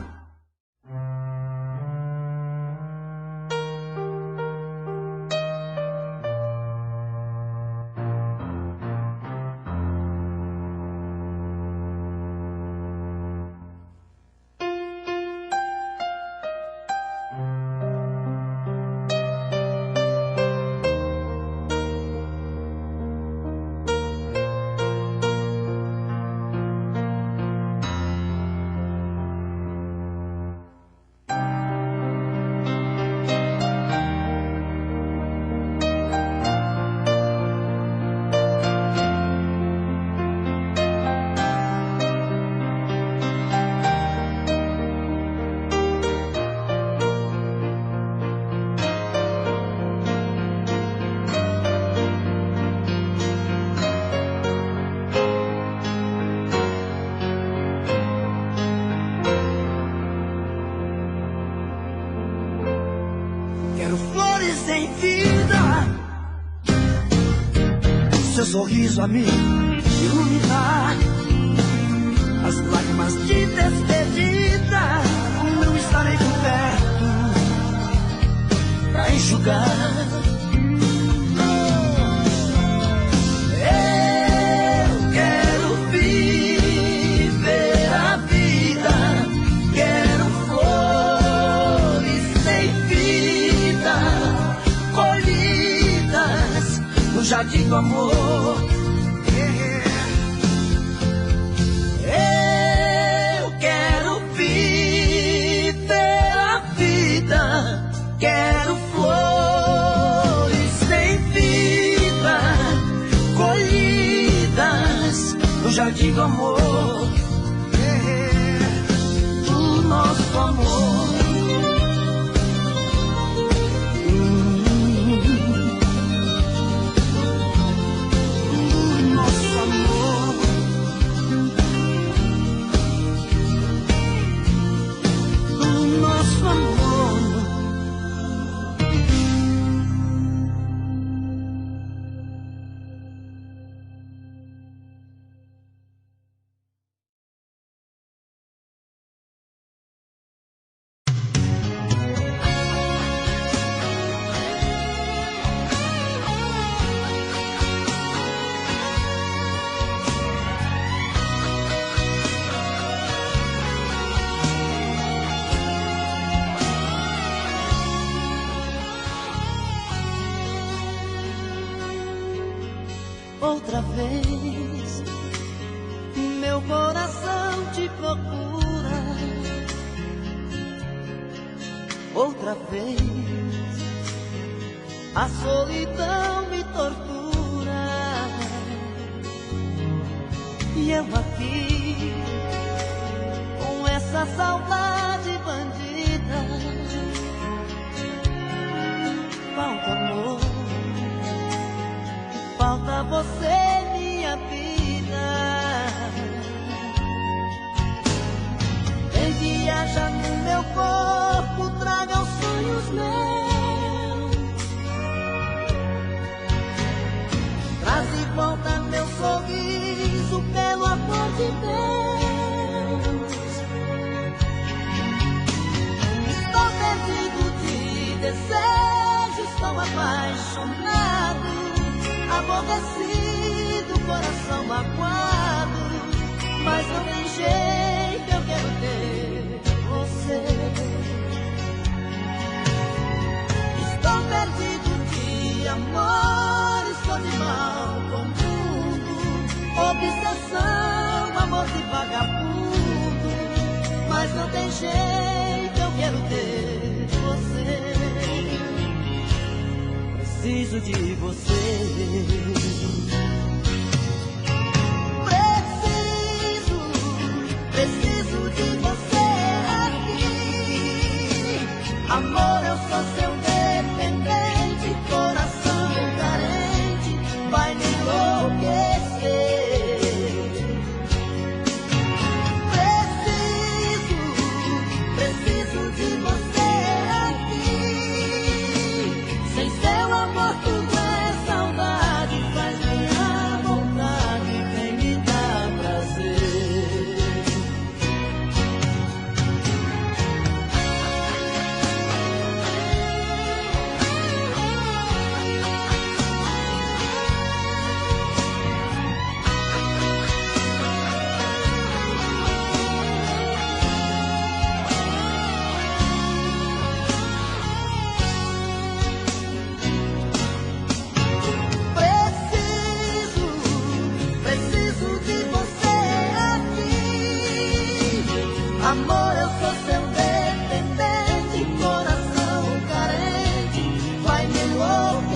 Quero flores sem vida. Seu sorriso a me iluminar. As lágrimas de despedida não estarei por perto pra enxugar. Eu quero viver a vida. Quero flores sem vida, colhidas no jardim do amor. Eu quero viver a vida. Quero flores sem vida, colhidas no jardim do amor. O nosso amor. Nosso amor. Nosso amor. Outra vez, meu coração te procura. Outra vez, a solidão me tortura. E eu aqui, com essa saudade bandida. Falta amor, falta você, minha vida. Vem viajar no meu corpo, traga os sonhos meus. Traz de volta meu sorriso, pelo amor de Deus. Estou perdido de desejo, estou apaixonado, aborrecido, coração magoado, mas não tem jeito, eu quero ter você. Estou perdido de amor, estou de mal com o mundo, obsessão, amor de vagabundo, mas não tem jeito, eu quero ter você. Preciso de você. Preciso de você aqui. Amor, eu sou seu dependente, coração carente, vai me enlouquecer. Preciso de você aqui. Sem seu amor tudo é saudade, faz minha Amor, eu sou seu dependente, coração carente, vai me enlouquecer.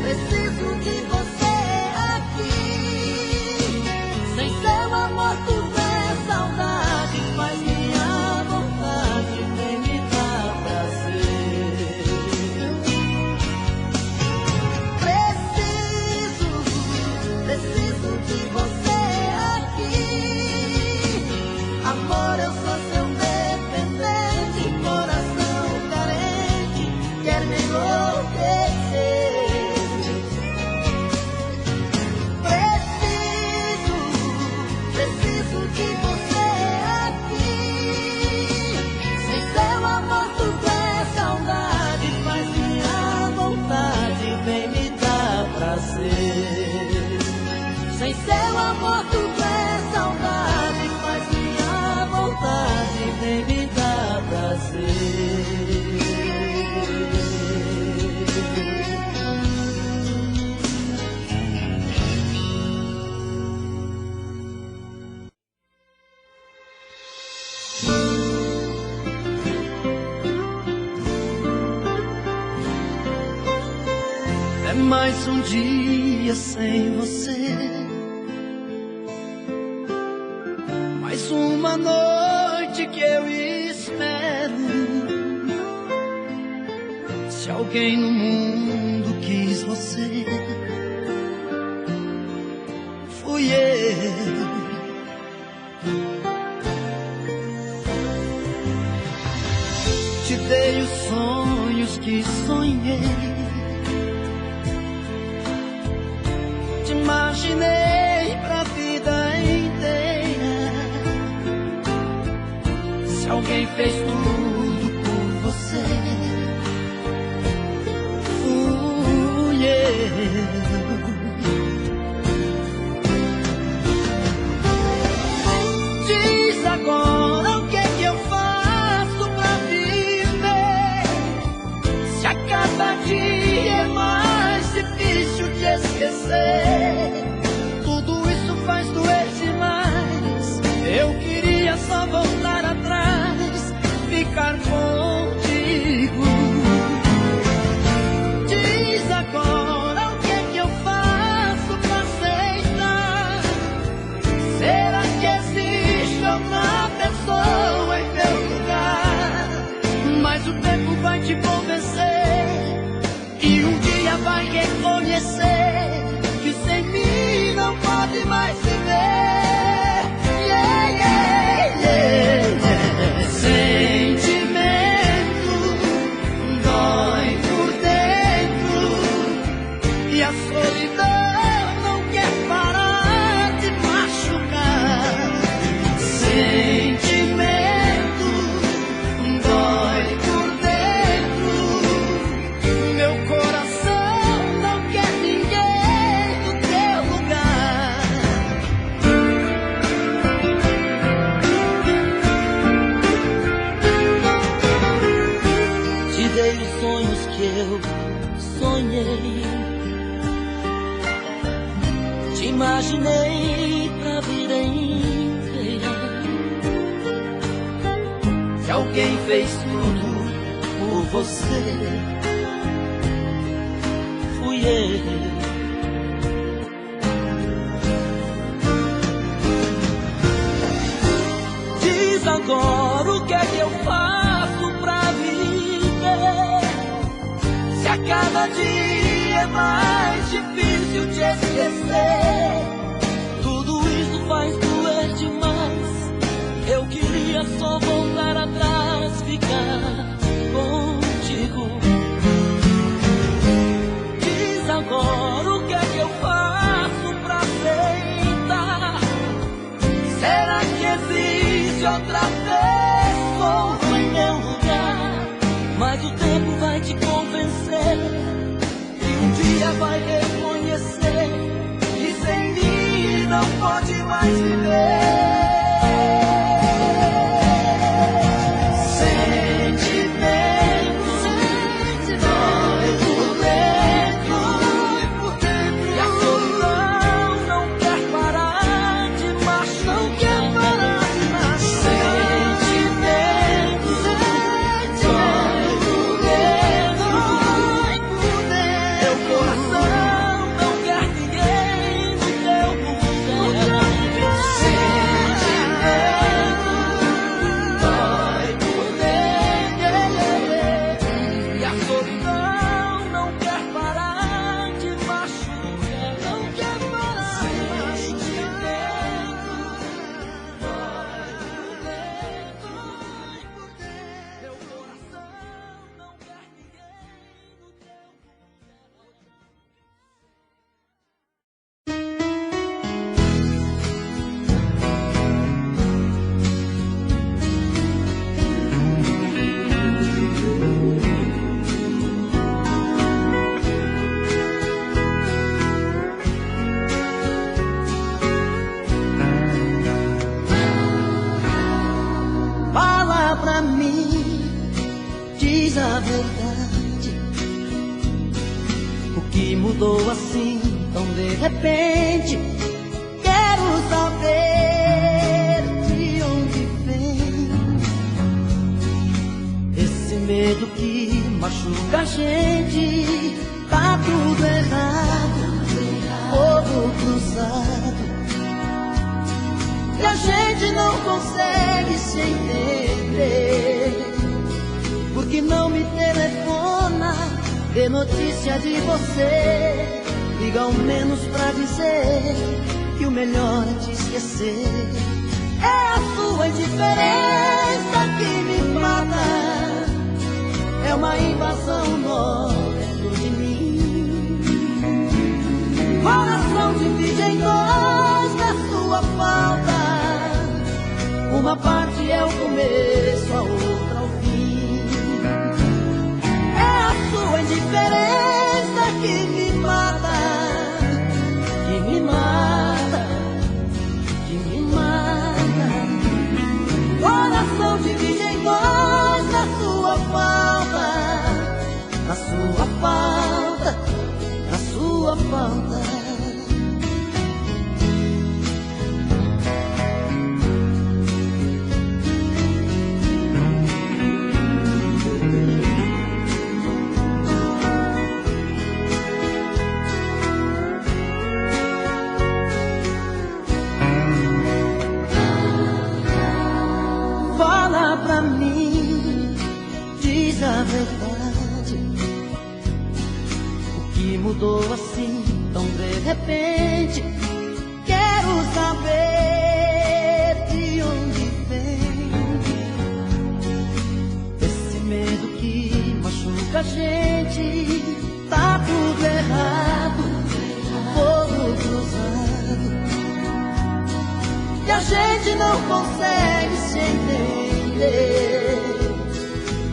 Preciso de você aqui. Sem seu amor tudo é saudade, faz minha vontade, vem me dar prazer. Preciso de você aqui. Amor, eu sou seu dependente, coração carente, quer me enlouquecer. Preciso de você aqui. Sem seu amor tudo é saudade, faz minha vontade, vem me dar prazer. Sem seu amor tudo é saudade, faz minha vontade, vem me dar prazer. É mais um dia sem você, mais uma noite que eu espero. Se alguém no mundo quis você, fui eu. Te dei os sonhos que sonhei, te imaginei pra vida inteira. Se alguém fez tudo por você, fui eu. Diz agora o que é que eu faço pra viver, se a cada dia é mais difícil de esquecer. Tudo isso faz doer demais. Eu queria só voltar atrás, ficar contigo. Diz agora o que é que eu faço pra aceitar. Será que existe outra pessoa em meu lugar? Mas o tempo vai te convencer e um dia vai reconhecer que sem mim não pode mais viver. Yeah, yeah, yeah, yeah. Sentimento dói por dentro e a solidão não quer parar de machucar. Sentimento dói por dentro, meu coração não quer ninguém no teu lugar. Te dei os sonhos que eu sonhei, te imaginei pra vida inteira. Se alguém fez tudo por você, fui eu. Diz agora o que é que eu faço pra viver, se a cada dia é mais difícil de esquecer. Tudo isso faz doer demais. Eu queria só voltar atrás, ficar contigo. Diz agora o que é que eu faço pra aceitar. Será que existe outra pessoa em meu lugar? Mas o tempo vai te convencer e um dia vai reconhecer que sem mim não pode mais viver. Sentimento dói por dentro e a solidão diz a verdade. O que mudou assim tão de repente? Quero saber de onde vem esse medo que machuca a gente. Tá tudo errado, fogo cruzado, e a gente não consegue se entender. Porque não me telefona, dê notícia de você, liga ao menos pra dizer que o melhor é te esquecer. É a sua indiferença que me mata, é uma invasão nova dentro de mim. Coração divide em dois na sua falta, uma parte é o começo, a outra o fim. É a sua indiferença que me mata, que me mata, que me mata. Coração divide em dois na sua falta, na sua falta, na sua falta. Fala pra mim, diz a verdade. O que mudou assim tão de repente? Quero saber de onde vem esse medo que machuca a gente. Tá tudo errado, fogo cruzado, e a gente não consegue se entender.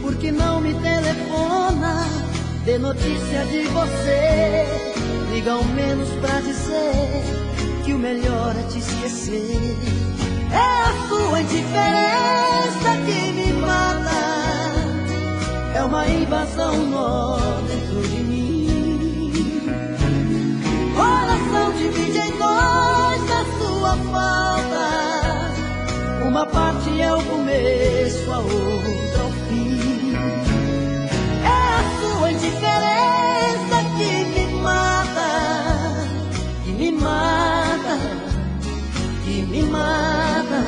Porque não me telefona, dê notícia de você, liga ao menos pra dizer que o melhor é te esquecer. É a sua indiferença que me mata, é uma invasão nova dentro de mim. Coração divide em dois na sua falta, uma parte é o começo, a outra o fim. É a sua indiferença que me mata, que me mata, que me mata.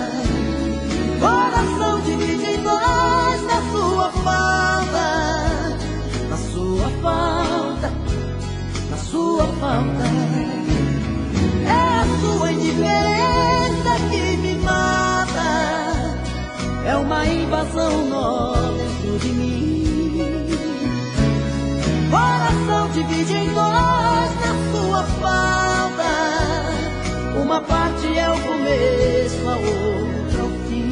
Coração divide em dois na sua falta, na sua falta, na sua falta. É a sua indiferença que me mata, é uma invasão nova dentro de mim. Coração divide em dois na sua falta, uma parte é o começo, a outra o fim.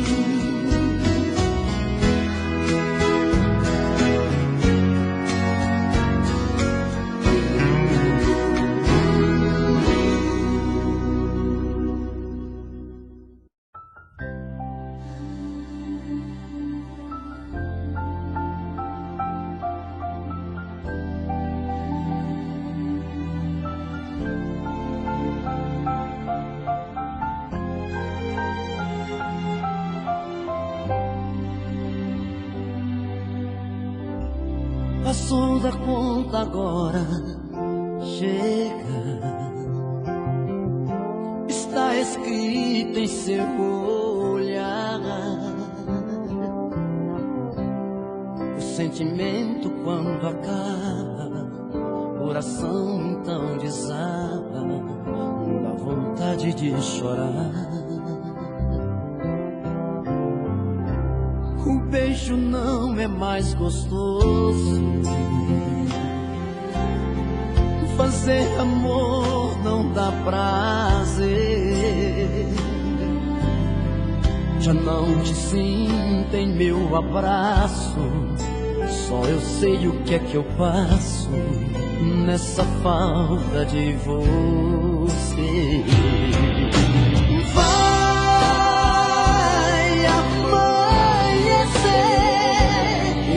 Passou da conta agora, chega. Está escrito em seu olhar. O sentimento quando acaba, o coração então desaba, dá vontade de chorar. O beijo não é mais gostoso, fazer amor não dá prazer. Já não te sinto em meu abraço, só eu sei o que é que eu passo nessa falta de você. Vai amanhecer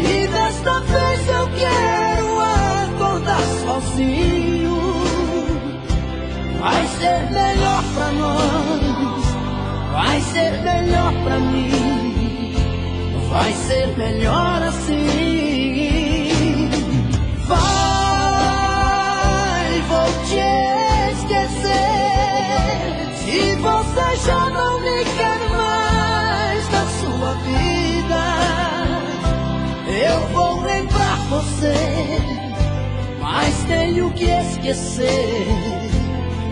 e desta vez ser melhor pra nós, vai ser melhor pra mim, vai ser melhor assim. Vai, vou te esquecer, se você já não me quer mais na sua vida. Eu vou lembrar você, mas tenho que esquecer.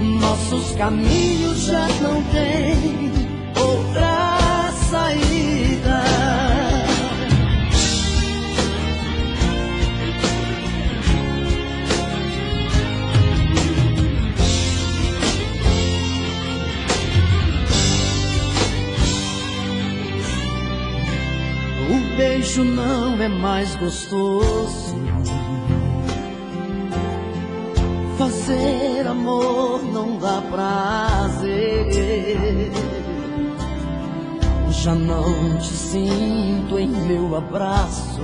Nossos caminhos já não têm outra saída. O beijo não é mais gostoso, fazer amor não dá prazer. Já não te sinto em meu abraço,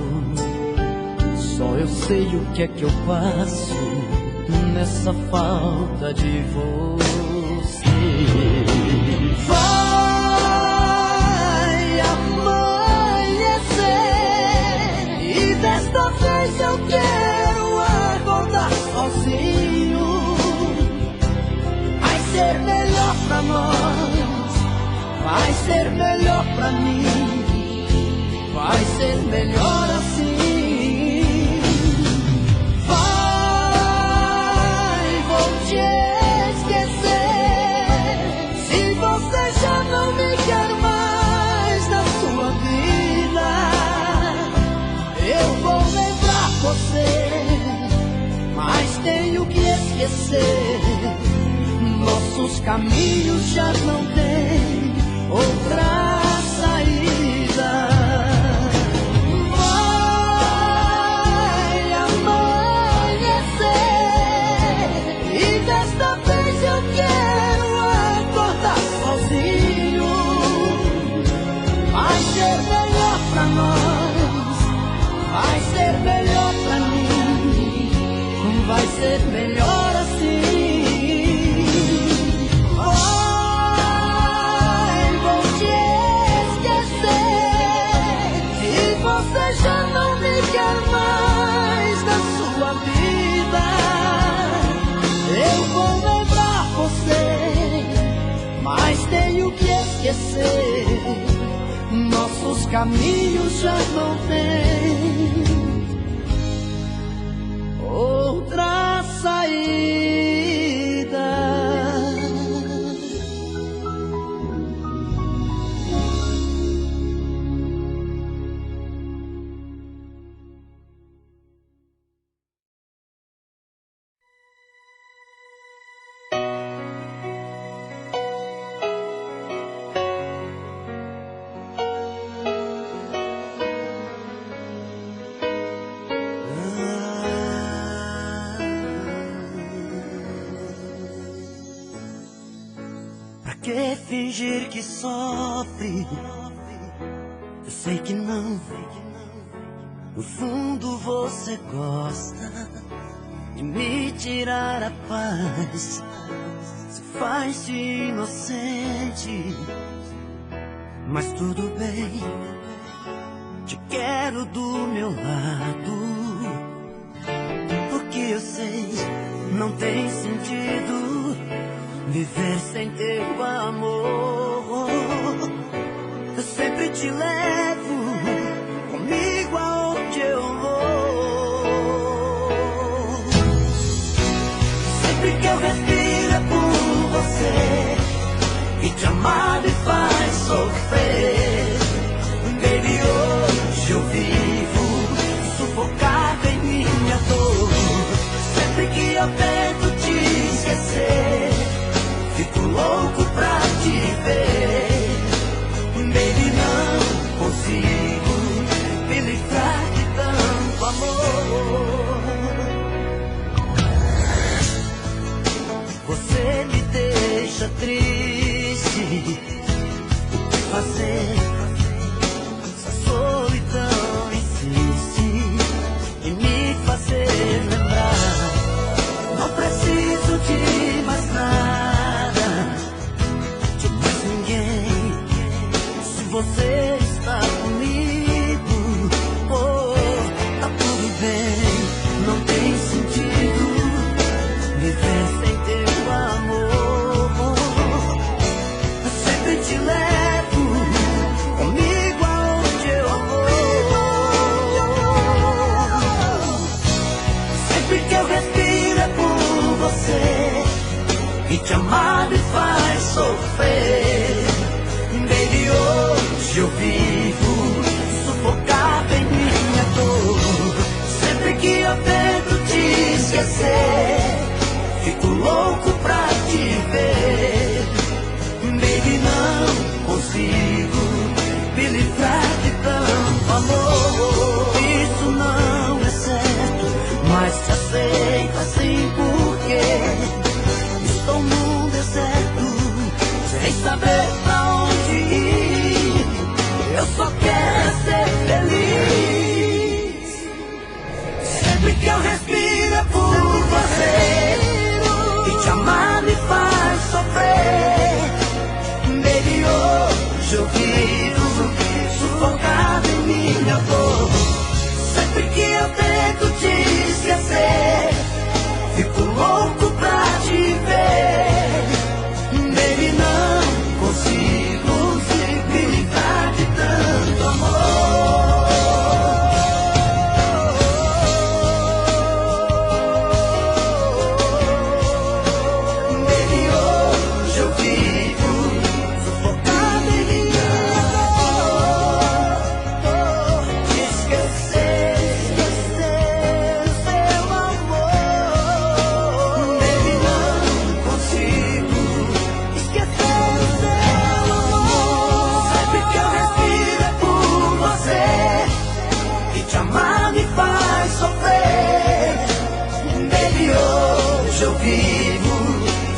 só eu sei o que é que eu passo nessa falta de você. Vai amanhecer e desta vez eu quero acordar sozinho. Vai ser melhor pra nós, vai ser melhor pra mim, vai ser melhor assim. Vai, vou te esquecer, se você já não me quer mais na sua vida. Eu vou lembrar você, mas tenho que esquecer. Nossos caminhos já não têm outra saída. Vai amanhecer e desta vez eu quero acordar sozinho. Vai ser melhor pra nós, vai ser melhor pra mim, vai ser melhor assim. Você já não me quer mais na sua vida. Eu vou lembrar você, mas tenho que esquecer. Nossos caminhos já não têm outra saída. Que fingir que sofre? Eu sei que não. No fundo você gosta de me tirar a paz. Se faz de inocente, mas tudo bem. Te quero do meu lado, porque eu sei não tem sentido viver sem teu amor. Eu sempre te levo comigo aonde eu vou. Sempre que eu respiro é por você, e te amar me faz sofrer. Baby, hoje eu vivo sufocado em minha dor. Sempre que eu tento te esquecer, fico louco pra te ver. Baby, não consigo me livrar de tanto amor. Você me deixa triste. O que fazer? Essa solidão insiste em me fazer lembrar. Não preciso de mais nada. e te amar me faz sofrer. Baby, hoje eu vivo sufocado em minha dor. Sempre que eu tento te esquecer, fico louco pra te ver. Baby, não consigo me livrar de tanto amor. Isso não é certo, mas te aceito assim porque estou num deserto, sem saber pra onde ir. Eu só quero ser feliz. Sempre que eu respiro é por você, e te amar me faz sofrer. Baby, hoje eu vivo sufocado em minha dor. Sempre que eu tento te esquecer, fico louco pra te ver. Baby, não consigo me livrar de tanto amor. Baby, hoje eu vivo sufocado em minha dor. Esquecer seu amor. Baby, não consigo esquecer o seu amor. Sempre que eu respiro é por você, e te amar me faz sofrer. Baby, hoje eu vivo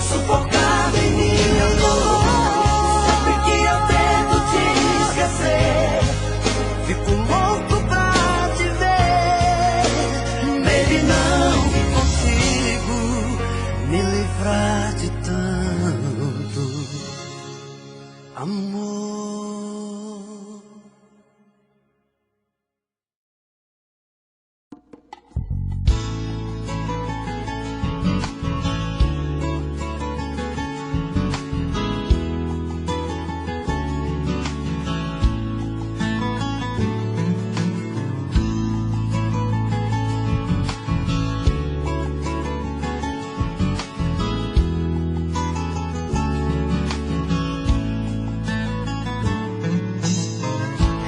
sufocado em minha dor. Sempre que eu tento te esquecer, fico louco pra te ver. Baby, não consigo me livrar de tanto amor.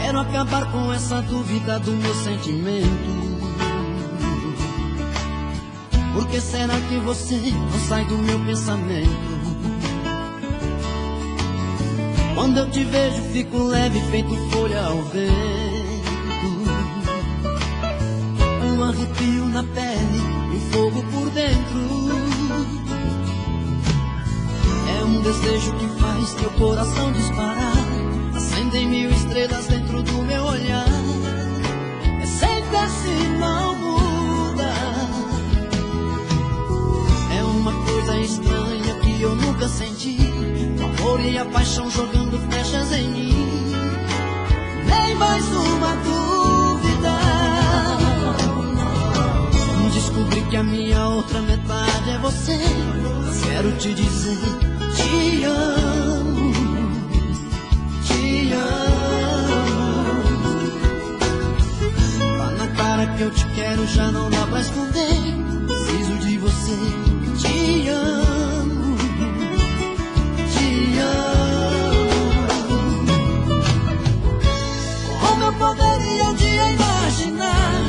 Quero acabar com essa dúvida do meu sentimento. Por que será que você não sai do meu pensamento? Quando eu te vejo fico leve, feito folha ao vento. Um arrepio na pele e um fogo por dentro. É um desejo que faz teu coração disparar. Acendem mil estrelas dentro do meu olhar. É sempre assim, não muda. É uma coisa estranha que eu nunca senti. O amor e a paixão jogando flechas em mim. Nem mais uma dúvida. Descobri que a minha outra metade é você. Quero te dizer, te amo. Te amo. Tá na cara que eu te quero, já não dá pra esconder. Preciso de você. Te amo. Te amo. Como eu poderia um dia imaginar?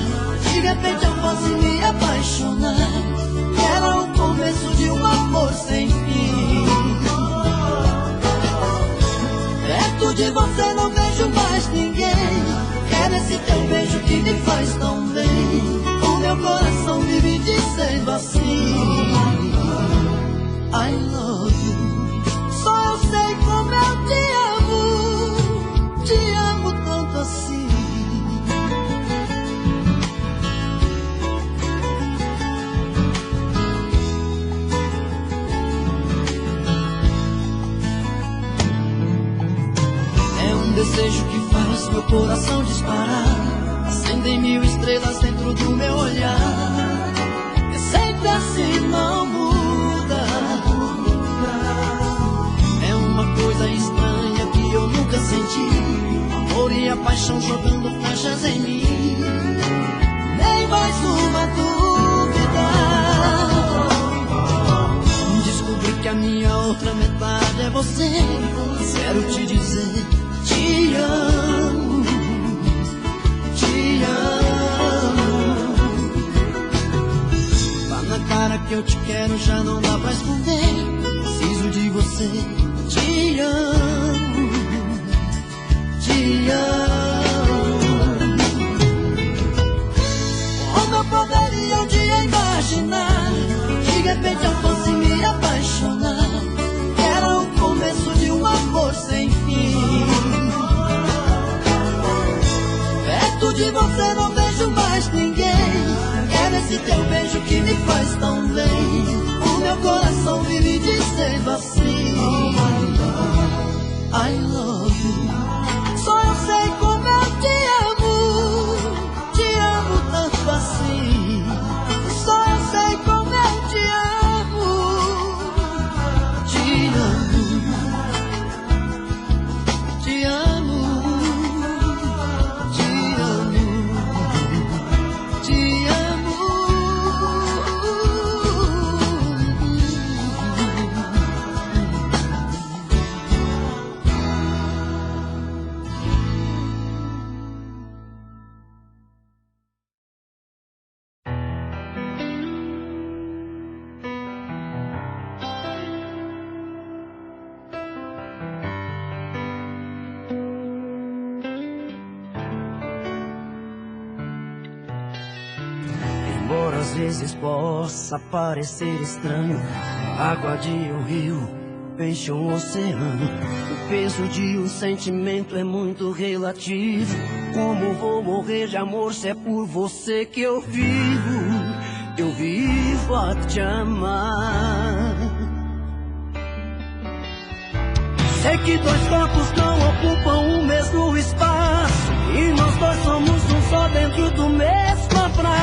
De repente eu fosse me apaixonar. Era o começo de um amor sem fim. Perto de você não vejo mais ninguém. Quero esse teu beijo que me faz tão bem. O meu coração vive dizendo assim, I love you. Só eu sei como eu te amo tanto assim. Desejo que faz meu coração disparar. Acendem mil estrelas dentro do meu olhar. É sempre assim, não muda. É uma coisa estranha que eu nunca senti. Amor e a paixão jogando flechas em mim. Nem mais uma dúvida. Descobri que a minha minha outra metade é você. Quero te dizer, te amo, te amo. Tá na cara que eu te quero, já não dá pra esconder. Preciso de você, te amo, te amo. Como eu poderia um dia imaginar de repente eu fosse me apaixonar? Era o começo de um amor sem fim. Perto de você não vejo mais ninguém. Quero esse teu beijo que me faz tão bem. O meu coração vive dizendo assim: I love you. Só eu sei como eu te amo tanto assim. Só eu sei como eu te amo, te amo, te amo, te amo, te amo. Embora às vezes possa parecer estranho, água de um rio, peixe um oceano. O peso de um sentimento é muito relativo. Como vou morrer de amor se é por você que eu vivo? Eu vivo a te amar. Sei que dois corpos não ocupam o mesmo espaço, e nós dois somos um só dentro do mesmo abraço.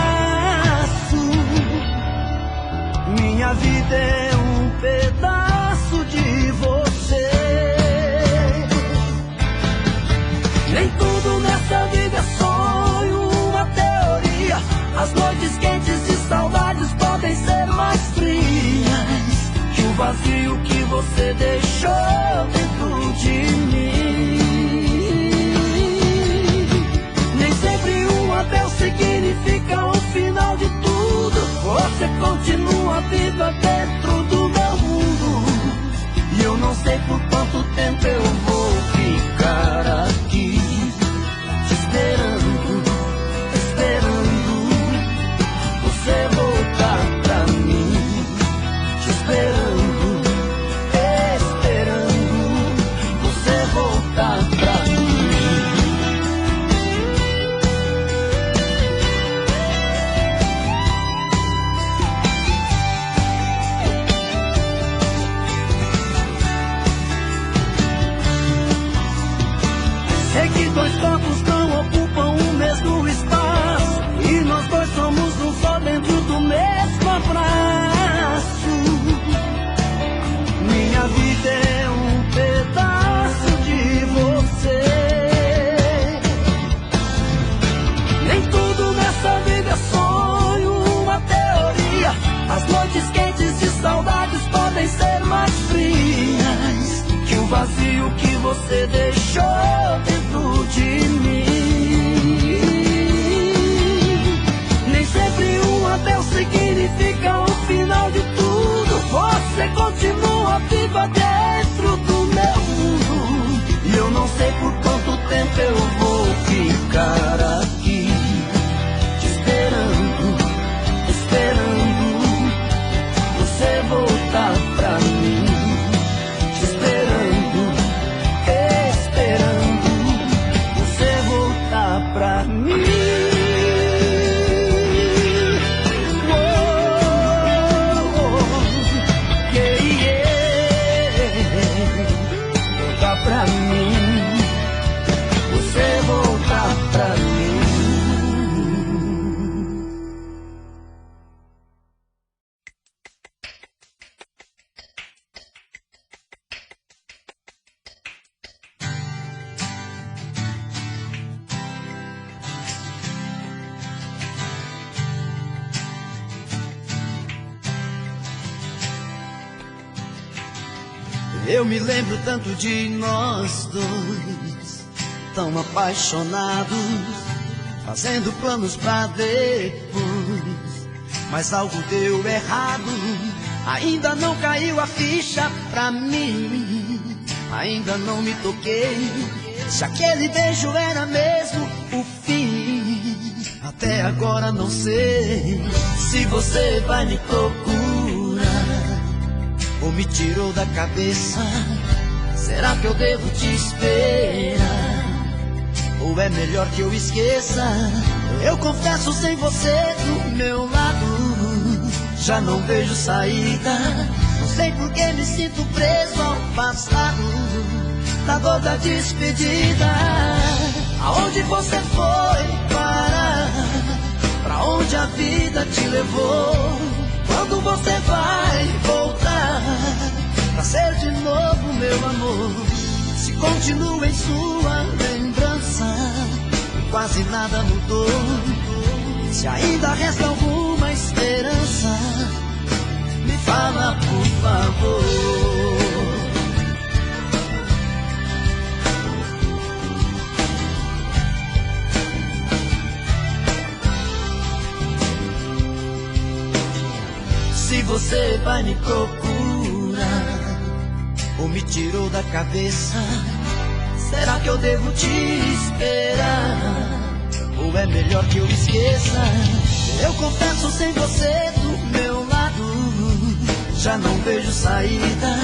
Minha vida é um pedaço de você. Nem tudo nessa vida é sonho, uma teoria. As noites quentes de saudades podem ser mais frias que o vazio que você deixou dentro de mim. Nem sempre um adeus significa o final de tudo. Você continua viva dentro do meu mundo, e eu não sei por quanto tempo eu vou ficar aqui te esperando, esperando você voltar pra mim, te esperando, esperando você voltar pra mim. Sei que dois corpos não ocupam o mesmo espaço, e nós dois somos um só dentro do mesmo abraço. Minha vida é um pedaço de você. Nem tudo nessa vida é sonho, uma teoria. As noites quentes de saudades podem ser mais frias que o vazio que você deixou dentro de mim. Nem sempre um adeus significa o final de tudo. Você continua viva dentro do meu mundo, e eu não sei por quanto tempo eu vou ficar aqui te esperando, esperando você voltar pra mim, te esperando, esperando você voltar pra mim. Voltar pra mim, você Eu me lembro tanto de nós dois, tão apaixonados, fazendo planos pra depois. Mas algo deu errado, ainda não caiu a ficha pra mim. Ainda não me toquei se aquele beijo era mesmo o fim. Até agora não sei se você vai me procurar ou me tirou da cabeça. Será que eu devo te esperar? Ou é melhor que eu esqueça? Eu confesso, sem você do meu lado, já não vejo saída. Não sei por que me sinto preso ao passado, na dor da despedida. Aonde você foi parar? Pra onde a vida te levou? Quando você vai voltar pra ser de novo meu amor? Se continua em sua lembrança e quase nada mudou, se ainda resta alguma esperança, me fala por favor. Se você vai me procurar ou me tirou da cabeça, será que eu devo te esperar? Ou é melhor que eu esqueça? Eu confesso, sem você do meu lado, já não vejo saída.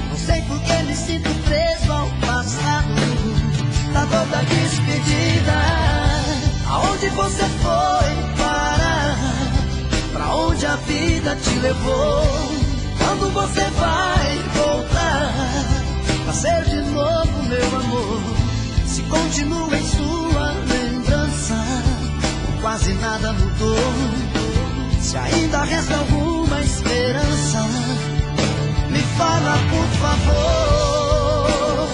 Não sei por que me sinto preso ao passado, na dor da despedida. Aonde você foi parar? Pra onde a vida te levou? Quando você vai voltar pra ser de novo meu amor? Se continua em sua lembrança, quase nada mudou, se ainda resta alguma esperança, me fala por favor.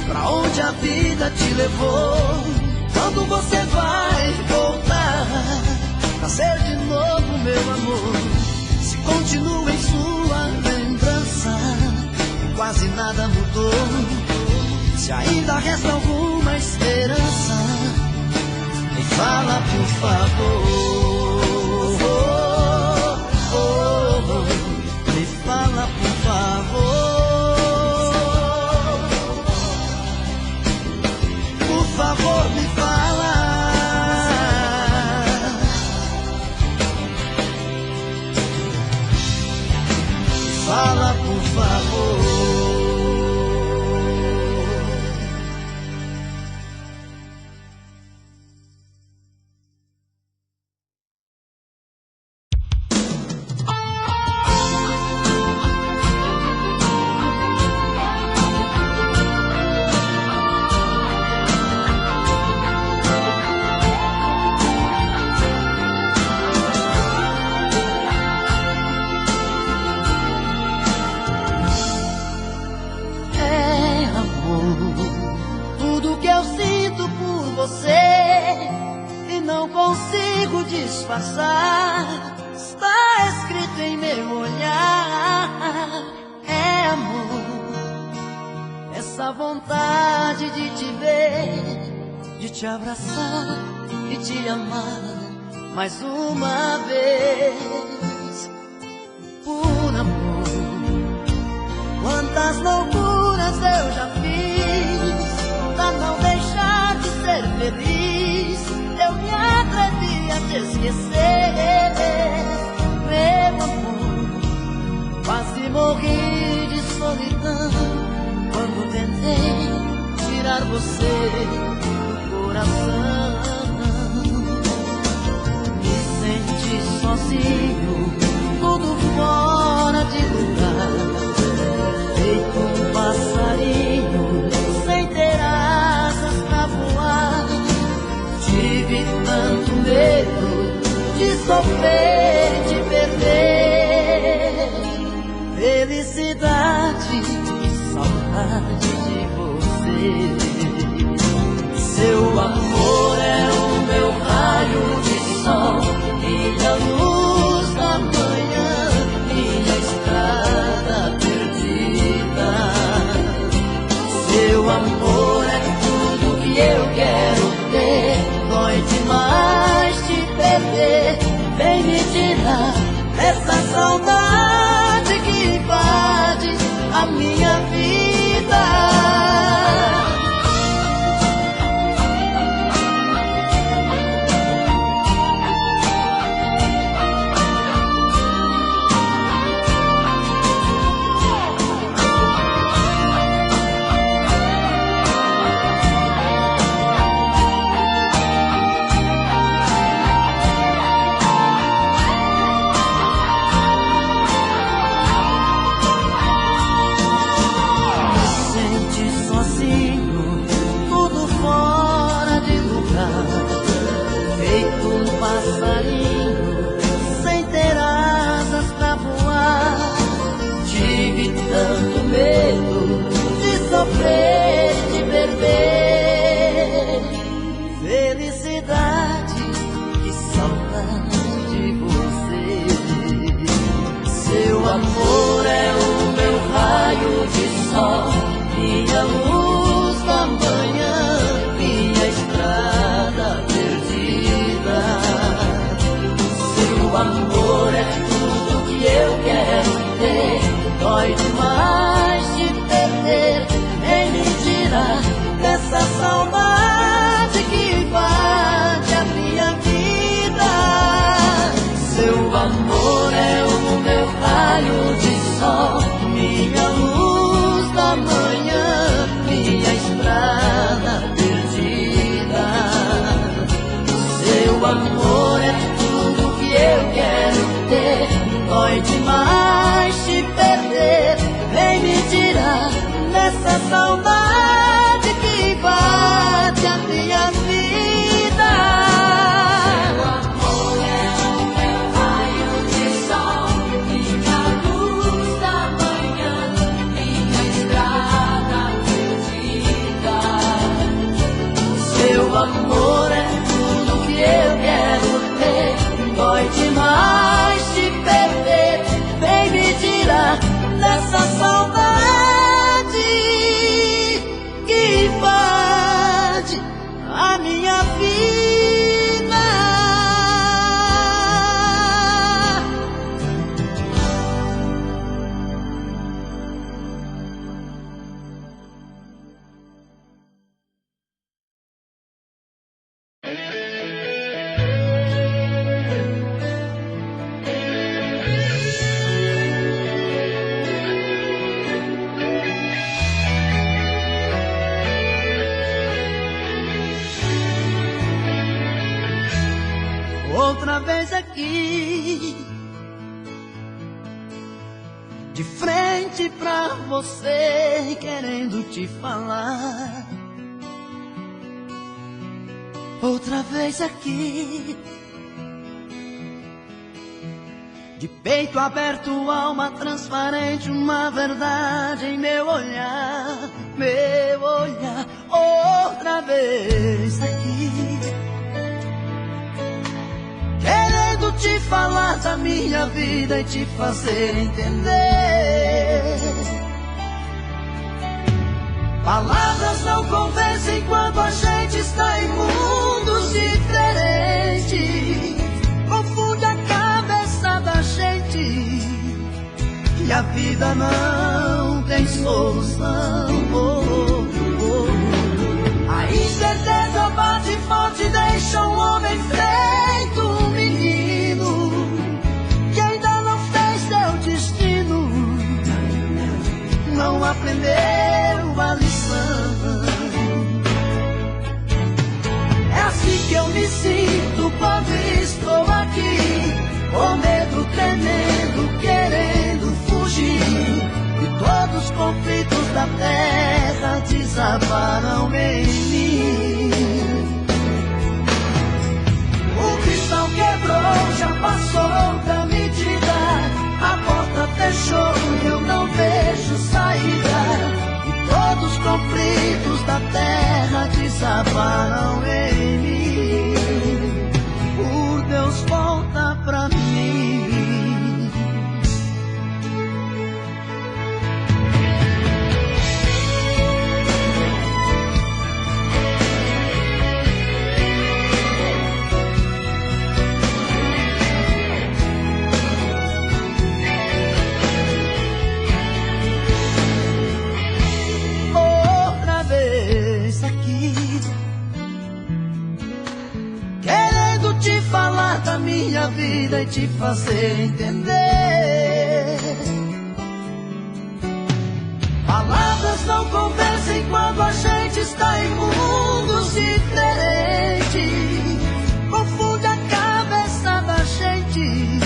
Pra onde a vida te levou? Quando você vai voltar pra ser de novo meu amor? Se continua em sua lembrança, quase nada mudou, se ainda resta alguma esperança, me fala por favor. Me fala por favor. Por favor, me fala. Fala por favor. Disfarçar, está escrito em meu olhar. É amor, essa vontade de te ver, de te abraçar e te amar mais uma vez. Por amor, quantas loucuras eu já fiz pra não deixar de ser feliz. Eu me atrevi a te esquecer, meu amor. Quase morri de solidão quando tentei tirar você do coração. Me senti sozinho, tudo fora de lugar, feito um passarinho sem ter asas pra voar. Tive tanto medo de sofrer e te perder. Felicidade e saudade de você. Seu amor é o meu raio de sol, minha luz da manhã, minha estrada dói demais te perder. Vem me tirar dessa saudade que invade a minha vida. Seu amor é o meu raio de sol, minha luz da manhã, minha estrada perdida. Seu amor é tudo que eu quero ter. Dói demais te perder. Vem me tirar dessa saudade que invade a minha vida. Seu amor é o meu raio de sol, minha luz da manhã, minha estrada perdida. Seu amor é tudo que eu quero ter. Dói demais te perder. Vem me tirar dessa saudade que invade a minha vida. Outra vez aqui, de frente pra você, querendo te falar. Outra vez aqui, de peito aberto, alma transparente, uma verdade em meu olhar, meu olhar. Outra vez aqui, querendo te falar da minha vida e te fazer entender. Palavras não convencem quando a gente está em mundos diferentes. Confunde a cabeça da gente e a vida não tem solução. A incerteza bate forte, deixa um homem feito um menino que ainda não fez seu destino, não aprendeu a lição. É assim que eu me sinto quando estou aqui, com medo, tremendo, querendo fugir. E todos os conflitos da terra desabaram em mim. O cristal quebrou, já passou da medida. A porta fechou e eu não vejo saída. E todos os conflitos da terra desabaram em mim. Por Deus, volta pra mim. Da minha vida e te fazer entender. Palavras não convencem quando a gente está em mundos diferentes. Confunde a cabeça da gente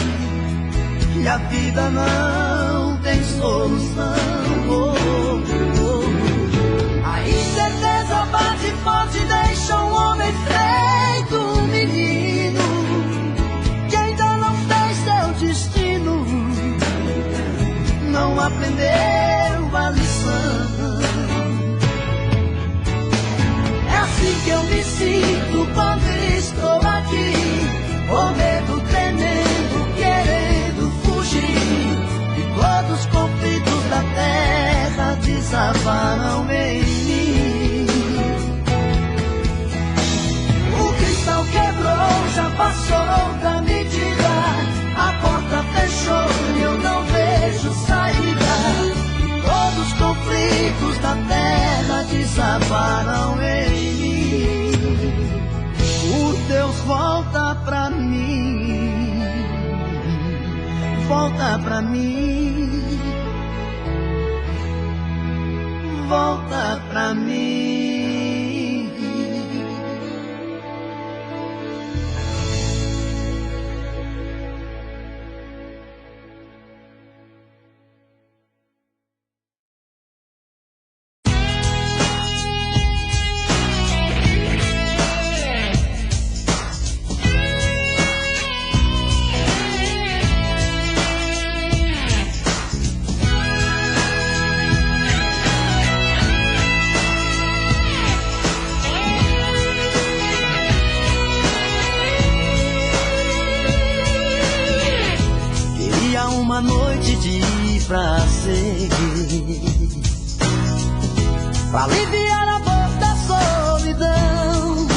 e a vida não tem solução. A incerteza bate forte, deixa um homem feito um menino destino, não aprendeu a lição. É assim que eu me sinto quando estou aqui, com medo, tremendo, querendo fugir. E todos os conflitos da terra desabaram em mim. O cristal quebrou, já passou da medida. A porta fechou e eu não vejo saída. volta pra mim, volta pra mim. Uma noite de prazer pra aliviar a dor da solidão,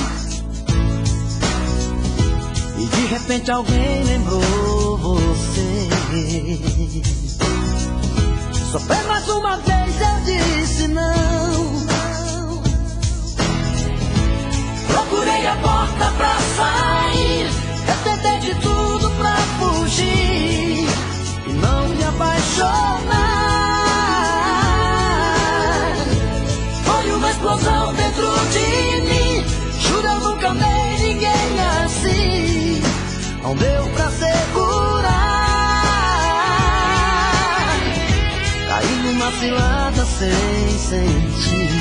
e de repente alguém lembrou você. Sofrendo mais uma vez eu disse não. Procurei a porta pra sair, eu tentei de tudo pra fugir, não me apaixonar. Foi uma explosão dentro de mim. Juro, eu nunca amei ninguém assim. Não deu pra segurar. Caí numa cilada sem sentir.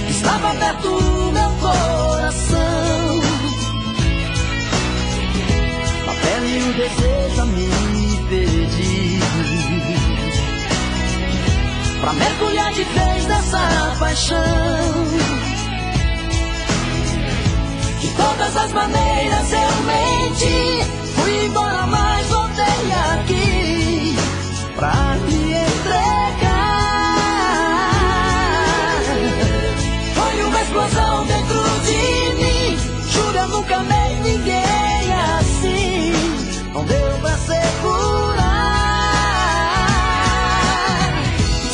Estava perto do meu coração, a pele e o desejo a me pedir pra mergulhar de vez nessa paixão. De todas as maneiras eu menti, fui embora mas voltei aqui pra me entregar. Foi uma explosão dentro de mim. Juro, eu nunca amei ninguém assim. Não deu pra segurar.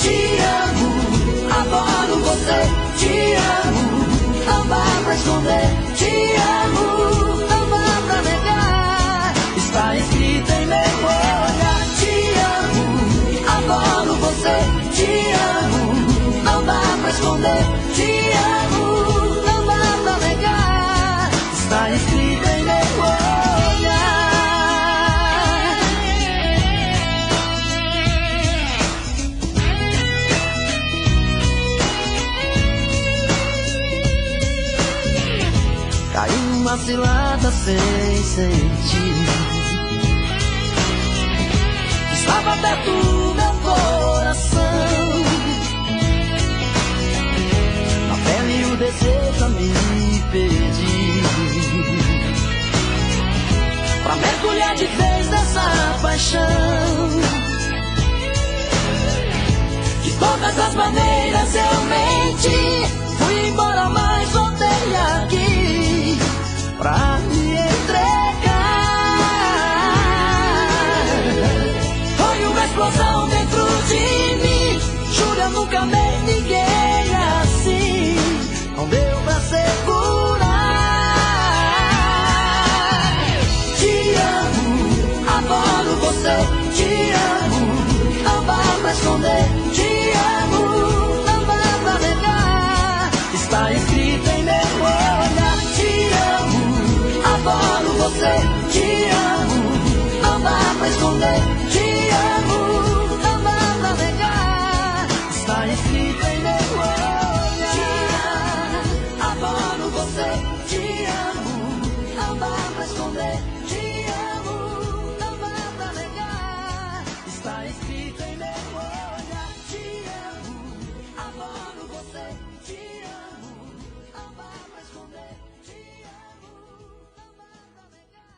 Te amo, adoro você. Te amo, não dá pra esconder. Te amo, não dá pra negar. Está escrito em meu olhar. Te amo, adoro você. Te amo, não dá pra esconder. Te amo, não dá pra negar. Está escrito em meu olhar. Caí numa cilada sem sentir. Estava perto do meu coração, a pele e o desejo a me pedir pra mergulhar de vez nessa paixão. De todas as maneiras eu menti, fui embora mas voltei aqui pra me entregar. Foi uma explosão dentro de mim. Juro, eu nunca amei ninguém assim. Não deu pra segurar. Te amo, adoro você. Te amo, não dá pra esconder. Te amo, não dá pra negar. Está escrito em meu olhar. Te amo, adoro você. Te amo, não dá pra esconder. Te amo, não dá pra negar. Está escrito em meu olhar. Adoro você. Te amo, não dá pra esconder. Te amo, não dá pra negar. Está escrito em meu olhar. Te amo, adoro você. Te amo, não dá pra esconder. Te amo, não dá pra negar.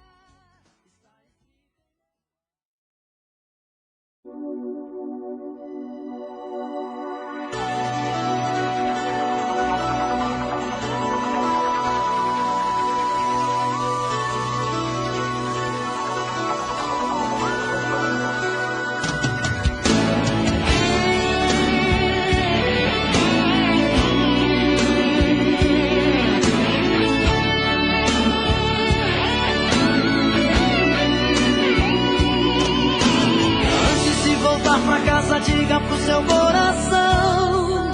fica pro seu coração.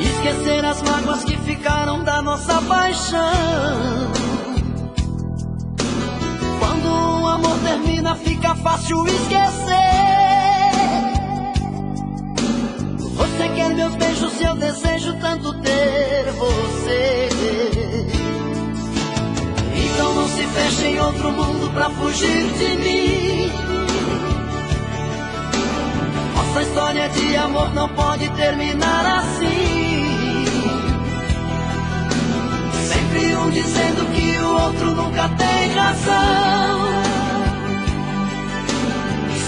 Esquecer as mágoas que ficaram da nossa paixão. Quando o amor termina, fica fácil esquecer. Você quer meus beijos, eu desejo tanto ter você. Então não se feche em outro mundo pra fugir de mim. Nossa história de amor não pode terminar assim. Sempre um dizendo que o outro nunca tem razão.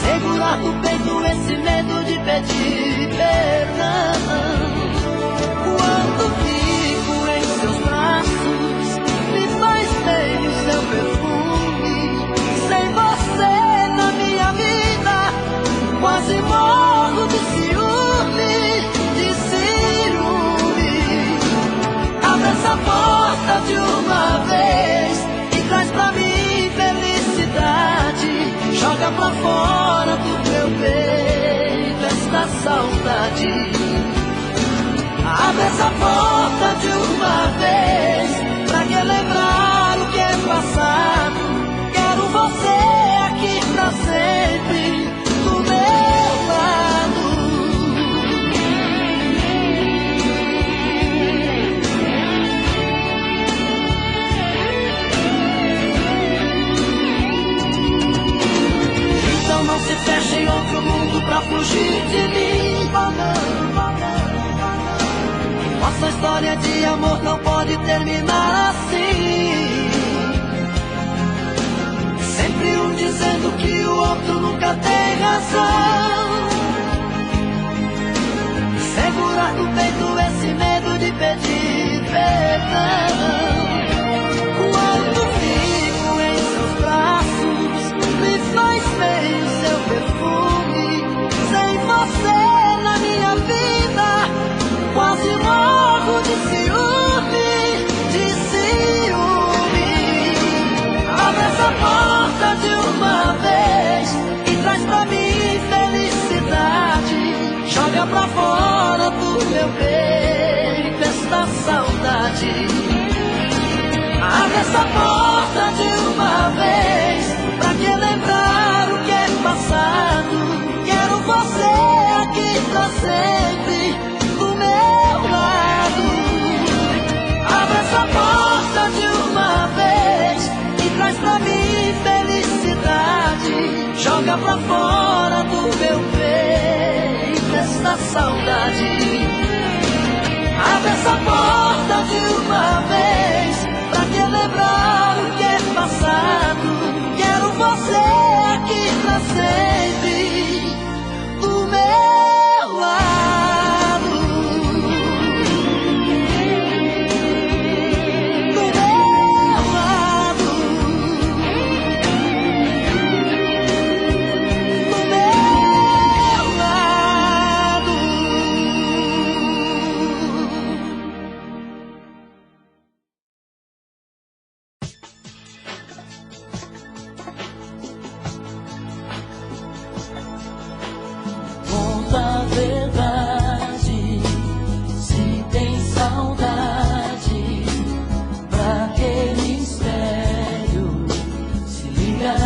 Segurar no peito esse medo de pedir perdão. Quando fico em seus braços, me faz bem o seu perfume. Sem você na minha vida, quase morro de ciúme, de ciúme. Abre essa porta de uma vez e traz pra mim felicidade. Joga pra fora do meu peito esta saudade. Abre essa porta de uma vez, pra que lembrar o que é passado. Quero você aqui pra sempre, do meu lado. Então não se feche em outro mundo pra fugir de mim. Nossa história de amor não pode terminar assim. Sempre um dizendo que o outro nunca tem razão. Segurar no peito esse medo de pedir perdão. Quando fico em seus braços, me faz bem o seu perfume. Sem você na minha vida, quase morro de ciúme, de ciúme. Abre essa porta de uma vez e traz pra mim felicidade. Joga pra fora do meu peito esta saudade. Abre essa porta de uma vez, pra que lembrar o que é passado. Quero você aqui pra sempre, do meu lado. Abre essa porta de uma vez e traz pra mim felicidade. Joga pra fora do meu peito esta saudade. Abre essa porta de uma vez, pra que lembrar o que é passado. Quero você aqui pra sempre, do meu lado. Do meu lado. Do meu lado. Conta a verdade, se tem saudade, pra que mistério? Se liga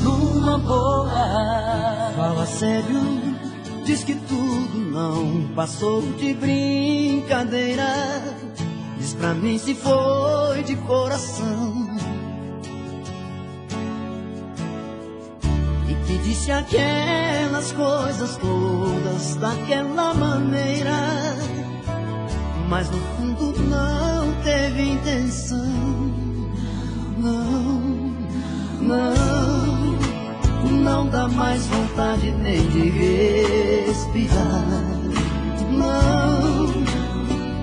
numa boa. Fala sério, diz que tudo não passou de brincadeira. Diz pra mim se foi de coração. E que disse aquelas coisas todas daquela maneira, mas no fundo não teve intenção. Não, não, não dá mais vontade nem de respirar. Não,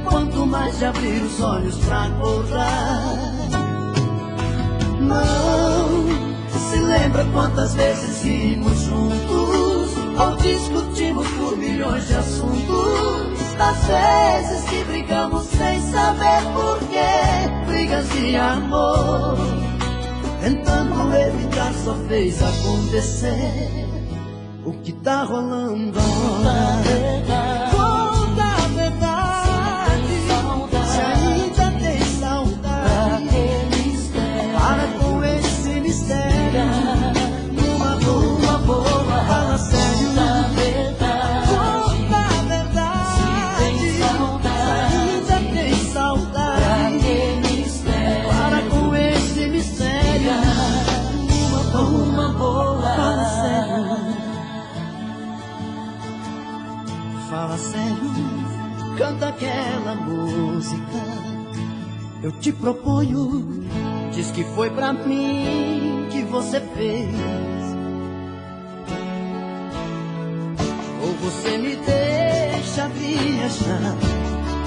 quanto mais de abrir os olhos pra acordar. Não, se lembra quantas vezes rimos juntos ou discutimos por milhões de assuntos. Das vezes que brigamos sem saber porquê, brigas de amor, tentando evitar só fez acontecer. o que tá rolando Conta a agora. verdade. Conta a verdade. Se ainda tem Pra saudade, que mistério? para com esse mistério. Numa boa, fala sério. Conta a verdade. Conta a verdade. Se tem saudade, Se ainda tem pra saudade, que mistério? para com esse mistério. Uma boa. Fala sério. Fala sério, canta aquela música. Eu te proponho, diz que foi pra mim que você fez. Ou você me deixa viajar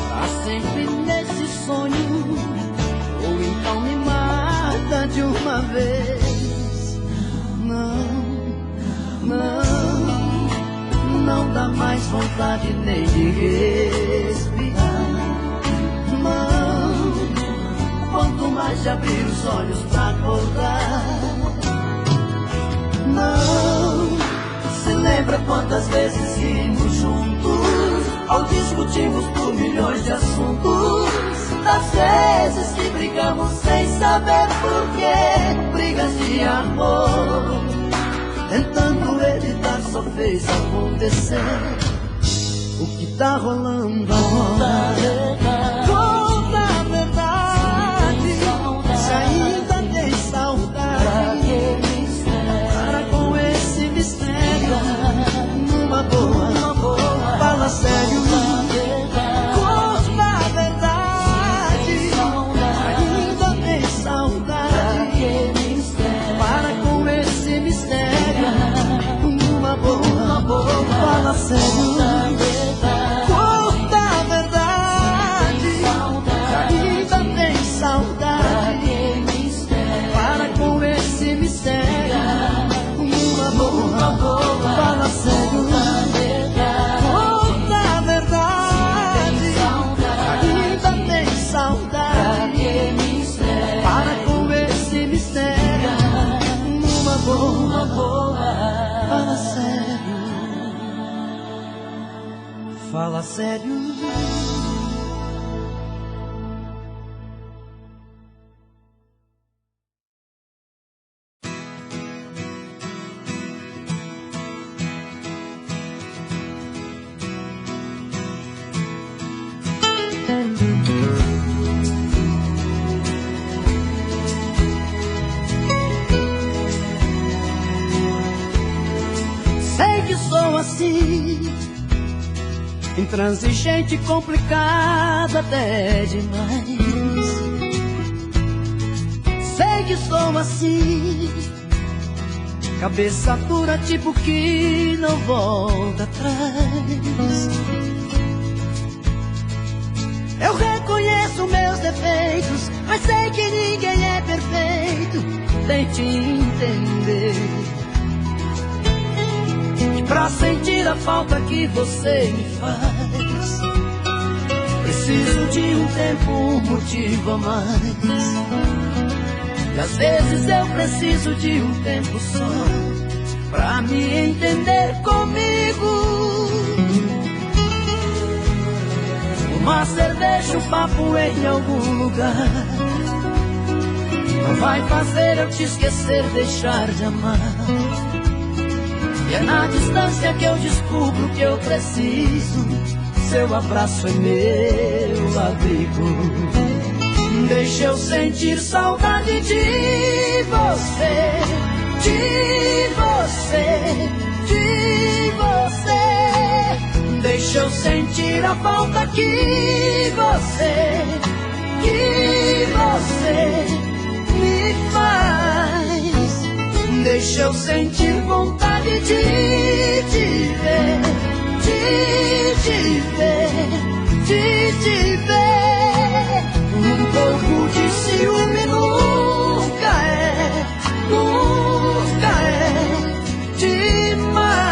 pra sempre nesse sonho, ou então me mata de uma vez. Não dá mais vontade nem de respirar. Não, quanto mais de abrir os olhos pra acordar. Não, se lembra quantas vezes rimos juntos, ou discutimos por milhões de assuntos. Das vezes que brigamos sem saber porquê, brigas de amor, tentando evitar só fez acontecer o que tá rolando agora. Conta a verdade. Se ainda tem saudade, para com esse mistério. Numa boa, fala sério. Conta a verdade. Ainda tem saudade, para com esse mistério. Numa boa, fala sério. Conta a verdade. Ainda tem saudade, para com esse mistério. Numa boa, fala sério. Conta a verdade. Ainda tem saudade, para com esse mistério. Numa boa, fala sério. Fala sério. Sei que sou assim, intransigente, complicada até demais. Sei que sou assim, cabeça dura, tipo que não volta atrás. Eu reconheço meus defeitos, mas sei que ninguém é perfeito. Tente entender que pra sentir a falta que você me faz, preciso de um tempo, um motivo a mais. E às vezes eu preciso de um tempo só pra me entender comigo. Uma cerveja, um papo em algum lugar não vai fazer eu te esquecer, deixar de amar. E é na distância que eu descubro que eu preciso. Seu abraço é meu abrigo. Deixa eu sentir saudade de você, de você, de você. Deixa eu sentir a falta que você me faz. Deixa eu sentir vontade de te ver, de te ver, de te ver. Um pouco de ciúme nunca é demais.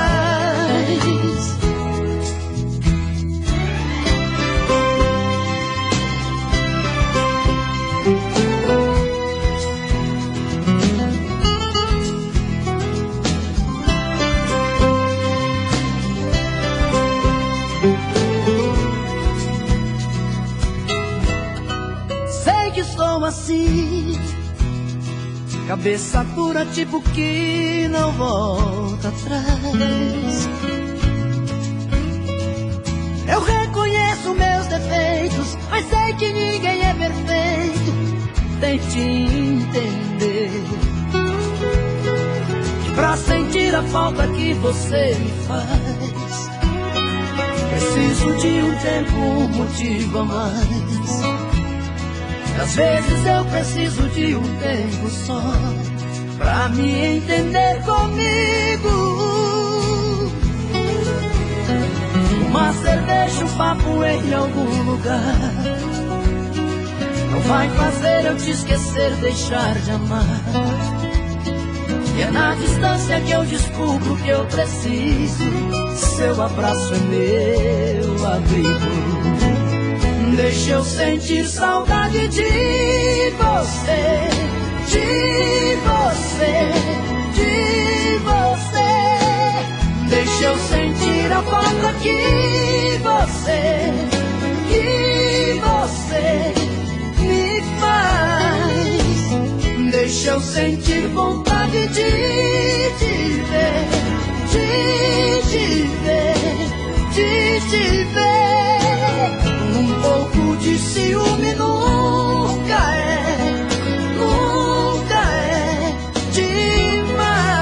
cabeça dura tipo que não volta atrás. Eu reconheço meus defeitos, mas sei que ninguém é perfeito. Tente entender que pra sentir a falta que você me faz, preciso de um tempo, um motivo a mais. Às vezes eu preciso de um tempo só pra me entender comigo. Uma cerveja, um papo em algum lugar não vai fazer eu te esquecer, deixar de amar. E é na distância que eu descubro que eu preciso. Seu abraço é meu abrigo. Deixa eu sentir saudade de você, de você, de você. Deixa eu sentir a falta que você me faz. Deixa eu sentir vontade de te ver, de te ver, de te ver. Um pouco de ciúme nunca é demais.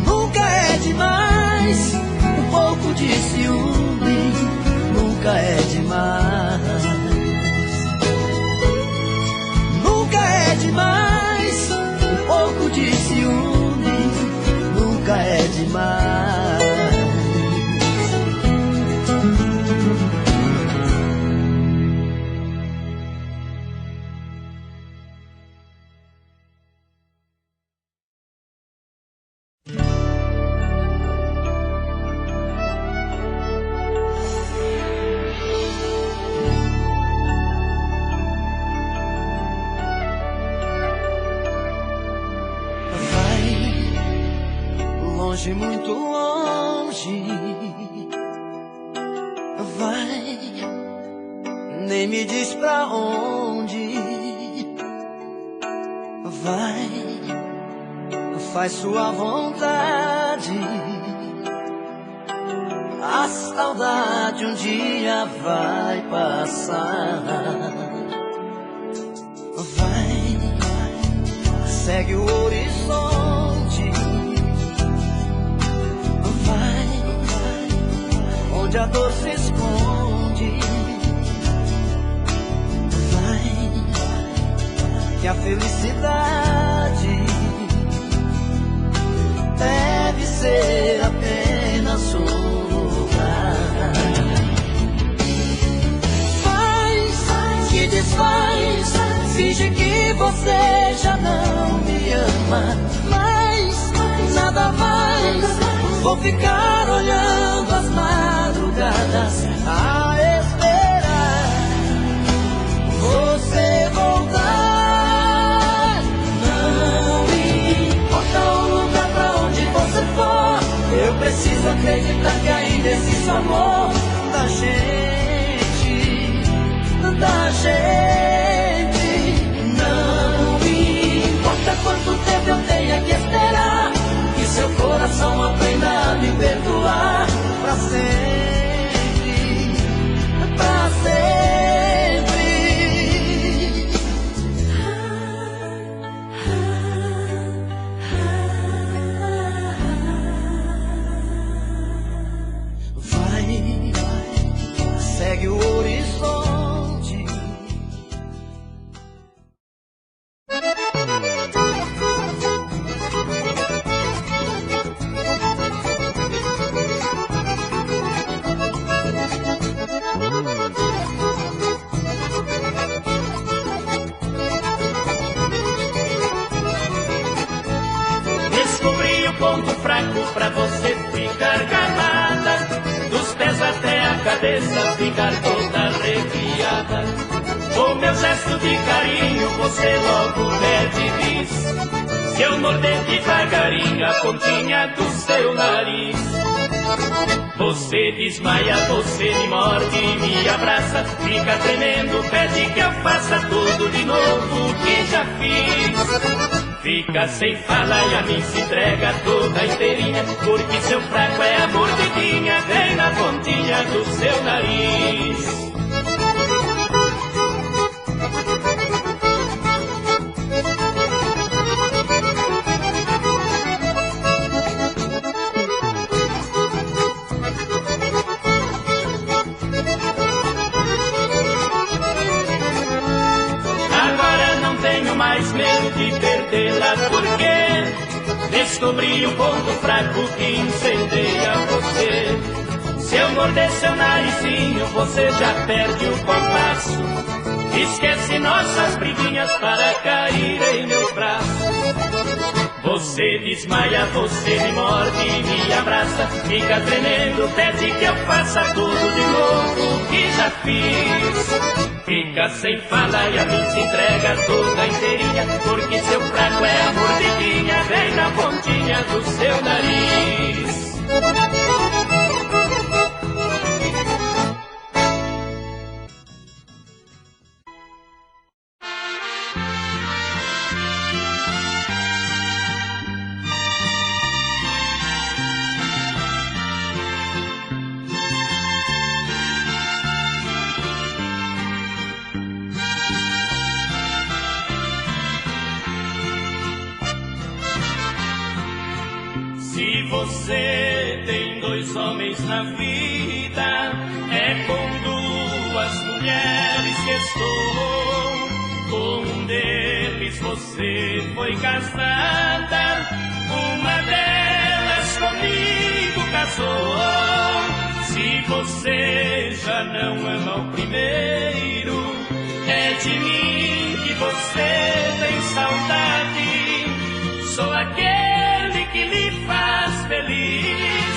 Nunca é demais. Um pouco de ciúme nunca é demais. Nunca é demais. Um pouco de ciúme nunca é demais. Longe, muito longe, vai, nem me diz pra onde vai, faz sua vontade. A saudade um dia vai passar. Vai, segue o horizonte, onde a dor se esconde. Vai, que a felicidade deve ser apenas um lugar. Faz, que desfaz, finge que você já não me ama mais, nada mais. Vou ficar olhando as madrugadas a esperar você voltar. Não importa o lugar pra onde você for, eu preciso acreditar que ainda existe o amor da gente, da gente. Não importa quanto tempo eu tenha que esperar, que seu coração aprenda a me perdoar pra sempre, pra sempre. Vai, segue o horizonte. Descobri o ponto fraco pra você ficar calada, dos pés até a cabeça ficar toda arrepiada. O meu gesto de carinho você logo perde bis. Se eu morder devagarinho a pontinha do seu nariz. Você desmaia, você me morde e me abraça, fica tremendo, pede que eu faça tudo de novo que já fiz. Fica sem fala e a mim se entrega toda inteirinha, porque seu fraco é a mordidinha, vem na pontinha do seu nariz. Mais medo de perdê-la, porque descobri um ponto fraco que incendeia você. Se eu morder seu narizinho, você já perde o compasso. Esquece nossas briguinhas para cair em meus braços. Você desmaia, você me morde e me abraça, fica tremendo, pede que eu faça tudo de novo que já fiz. Fica sem fala e a mim se entrega toda inteirinha, porque seu fraco é a mordidinha, vem na pontinha do seu nariz. Se você tem dois homens na vida, é com duas mulheres que estou. Com um deles você foi casada, uma delas comigo casou. Se você já não ama o primeiro, é de mim que você tem saudade. Sou aquele que lhe faz feliz,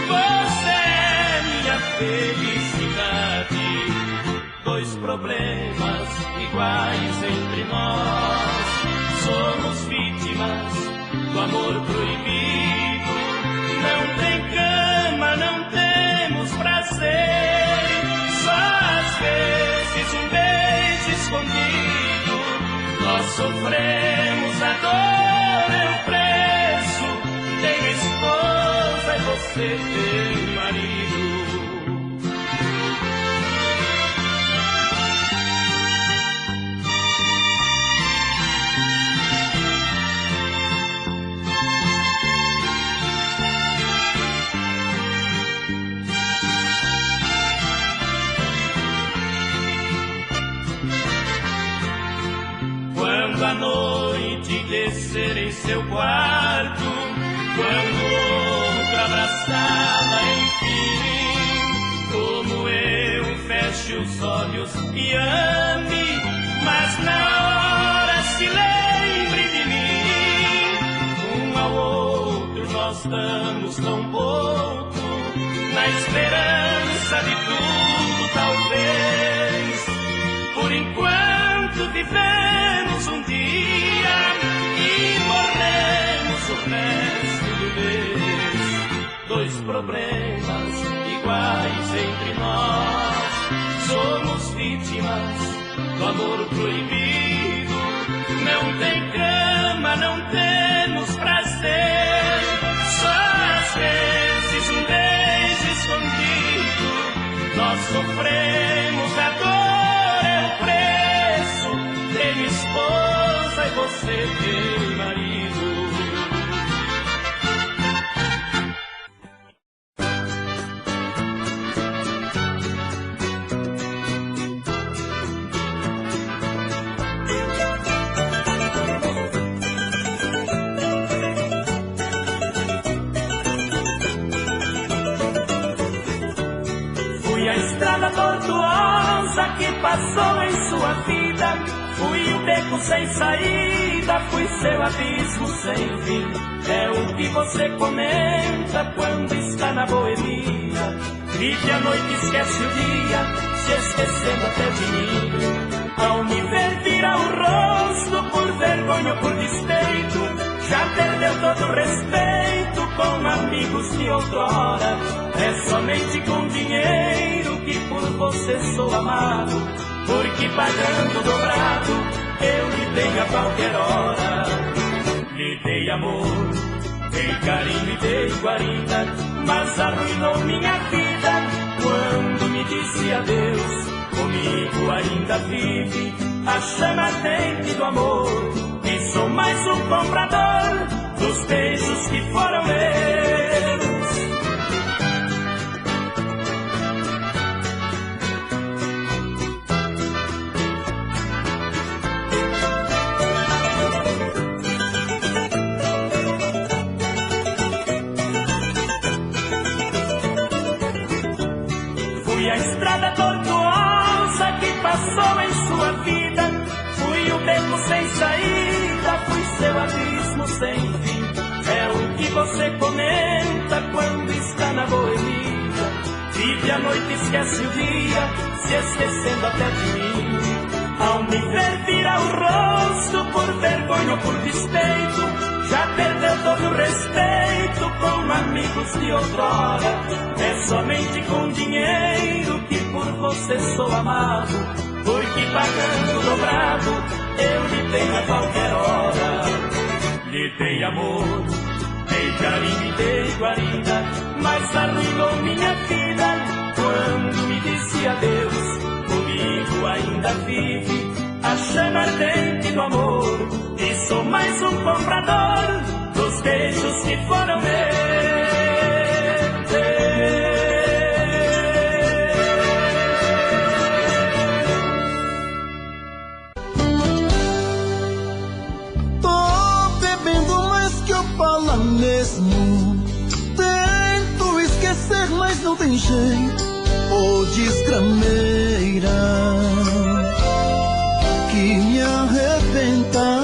você é minha felicidade. Dois problemas iguais entre nós, somos vítimas do amor proibido. Não tem cama, não temos prazer, só às vezes um beijo escondido. Nós sofremos a dor, é o preço. Tenho esposa e você tem marido. Quando a noite descer em seu quarto, quando outra abraçada enfim, como eu feche os olhos e ame, mas na hora se lembre de mim. Um ao outro nós damos tão pouco, na esperança de tudo talvez. Por enquanto vivemos um dia e morremos o resto do mês. Dois problemas iguais entre nós, somos vítimas do amor proibido. Não tem cama, não temos prazer, só às vezes um beijo escondido. Nós sofremos a dor, é o preço. Tenho esposa e você tem marido. Fui a estrada tortuosa que passou em sua vida, fui o beco sem saída, fui seu abismo sem fim. É o que você comenta quando está na boemia, vive a noite, esquece o dia, se esquecendo até de mim. Ao me ver vira o rosto, por vergonha ou por despeito, já perdeu todo o respeito com amigos de outrora. É somente com dinheiro que por você sou amado, porque pagando dobrado eu lhe dei a qualquer hora. Lhe dei amor, dei carinho e dei guarida, mas arruinou minha vida quando me disse adeus. Comigo ainda vive a chama ardente do amor, e sou mais um comprador dos beijos que foram meus. Fui a estrada tortuosa que passou em sua vida, fui o beco sem saída, fui seu abismo sem fim. É o que você comenta quando está na boemia, vive a noite, esquece o dia, se esquecendo até de mim. Ao me ver virar o rosto por vergonha ou por despeito, já perdeu todo o respeito com amigos de outrora. É somente com dinheiro que por você sou amado, porque pagando dobrado eu lhe dei a qualquer hora. Lhe dei amor, dei carinho e dei guarida, mas arruinou minha vida quando me disse adeus. Comigo ainda vive a chama ardente do amor, e sou mais um comprador dos beijos que foram meus. Fala mesmo, tento esquecer, mas não tem jeito. Ô desgrameira que me arrebenta.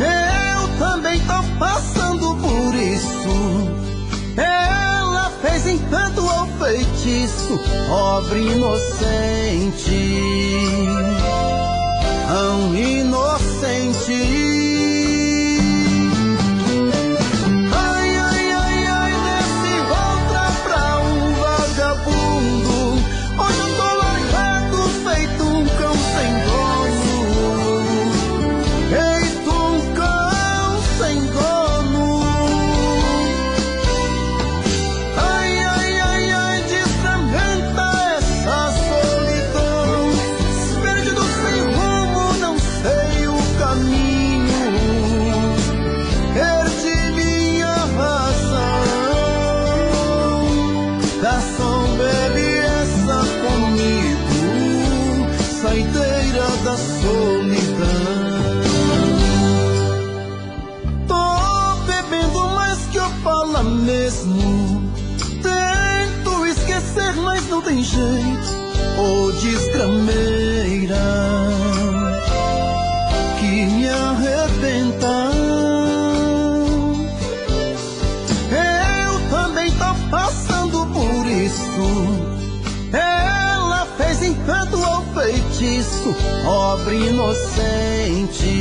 Eu também tô passando por isso. Ela fez encanto ao feitiço, pobre inocente, tão inocente. Da solidão, tô bebendo mais que eu falo mesmo. Tento esquecer, mas não tem jeito. Ô desgrameira que me arrebenta. Eu também tô passando por isso. Ela fez encanto ao feitiço, pobre inocente,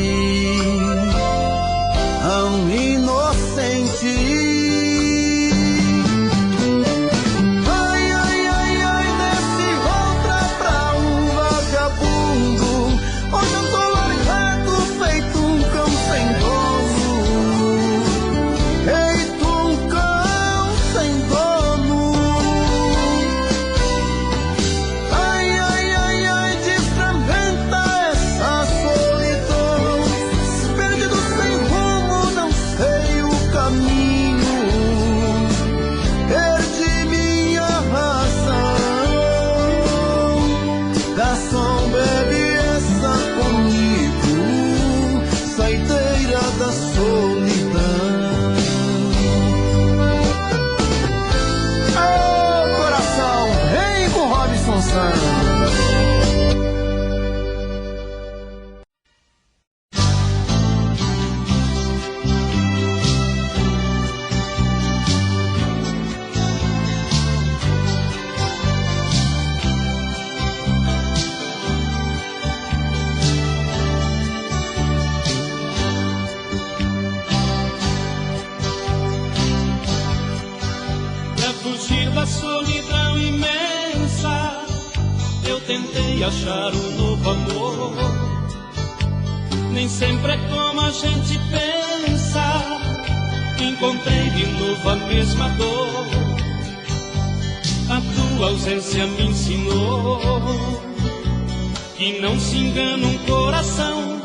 tão inocente. Ai, ai, ai, ai, desse outra pra um vagabundo. Hoje eu tô largado, feito um cão sem dono. Feito um cão sem dono. Ai, ai, ai, ai, desfragmenta essa solidão. Perdido sem rumo, não sei o caminho. Perdi minha razão. Garçom, bebe essa comigo, saideira da solidão. Ô coração, vem com Robson Santos. achar um novo amor. Nem sempre é como a gente pensa. Encontrei de novo a mesma dor. A tua ausência me ensinou que não se engana um coração.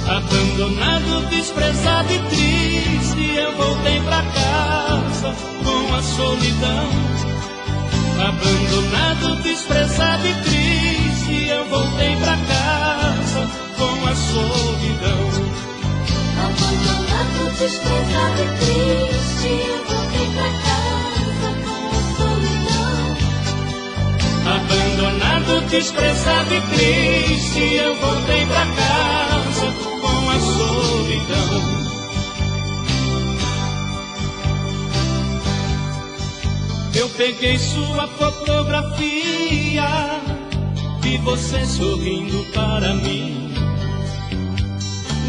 Abandonado, desprezado e triste, eu voltei pra casa com a solidão. Abandonado, desprezado e triste, eu voltei pra casa com a solidão. Abandonado, desprezado e triste, eu voltei pra casa com a solidão. Abandonado, desprezado e triste, eu voltei pra casa com a solidão. Eu peguei sua fotografia, vi você sorrindo para mim.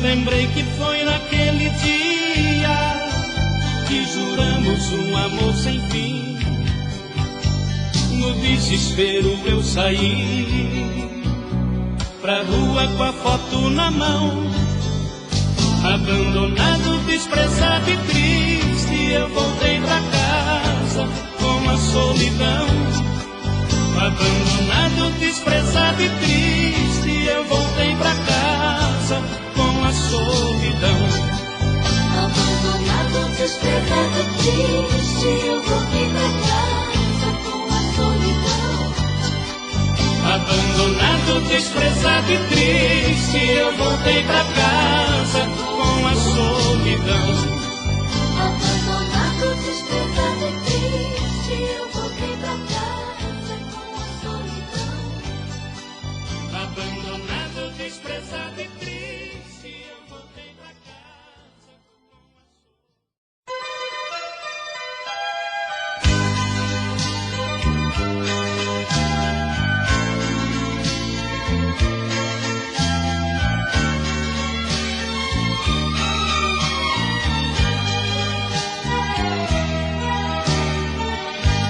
Lembrei que foi naquele dia que juramos um amor sem fim. No desespero eu saí pra rua com a foto na mão. Abandonado, desprezado e triste, eu voltei pra casa com a solidão. Abandonado, desprezado e triste, eu voltei pra casa com a solidão. Abandonado, desprezado e triste, eu voltei pra casa com a solidão. Abandonado, desprezado e triste, eu voltei pra casa com a solidão. Abandonado, desprezado e triste, eu voltei pra casa com a solidão. Abandonado, desprezado e triste, eu voltei pra casa com a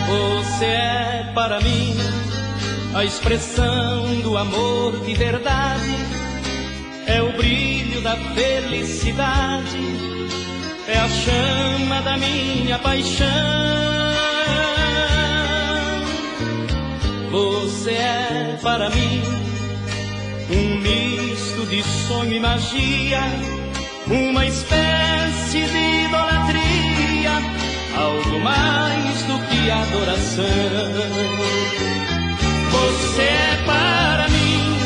Você é para mim a expressão do amor de verdade, é o brilho da felicidade, é a chama da minha paixão. Você é para mim um misto de sonho e magia, uma espécie de idolatria, algo mais do que adoração. Você é para mim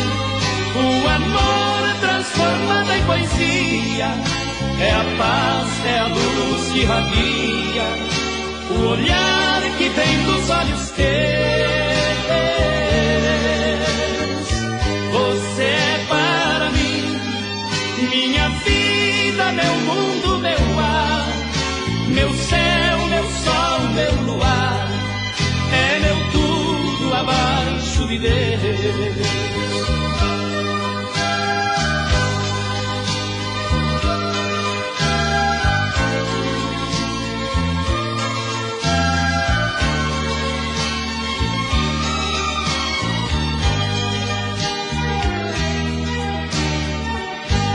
o amor transformado em poesia, é a paz, é a luz que irradia, o olhar que vem dos olhos teus. Você é para mim minha vida, meu mundo, meu ar, meu céu, meu sol, meu luar, é meu tudo abaixo de Deus.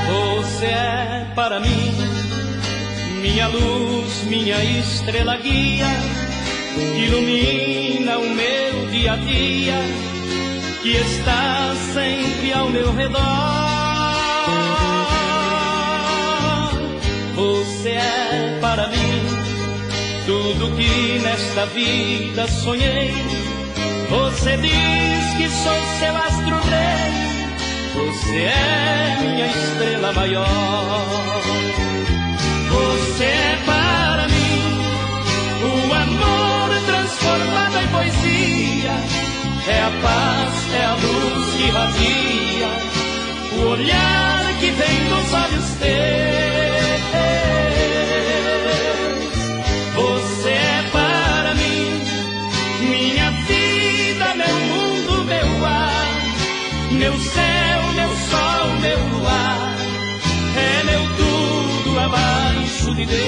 Você é para mim minha luz, minha estrela guia, que ilumina o meu dia a dia, que está sempre ao meu redor. Você é para mim tudo que nesta vida sonhei. Você diz que sou seu astro-rei, você é minha estrela maior. Você é para mim o amor transformado em poesia, é a paz, é a luz que irradia, o olhar que vem dos olhos teus. Você é para mim minha vida, meu mundo, meu ar, meu céu, meu sol, meu luar, é meu tudo abaixo de Deus.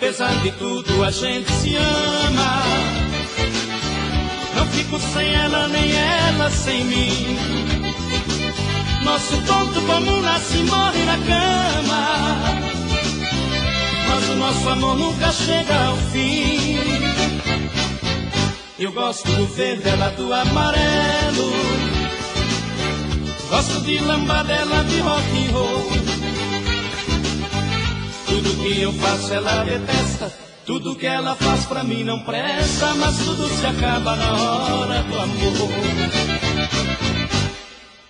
Apesar de tudo a gente se ama. Não fico sem ela, nem ela sem mim. Nosso ponto comum nasce e morre na cama. Mas o nosso amor nunca chega ao fim. Eu gosto do verde, ela do amarelo. Gosto de lambadela, de rock and roll. Tudo que eu faço ela detesta. Tudo que ela faz pra mim não presta. Mas tudo se acaba na hora do amor.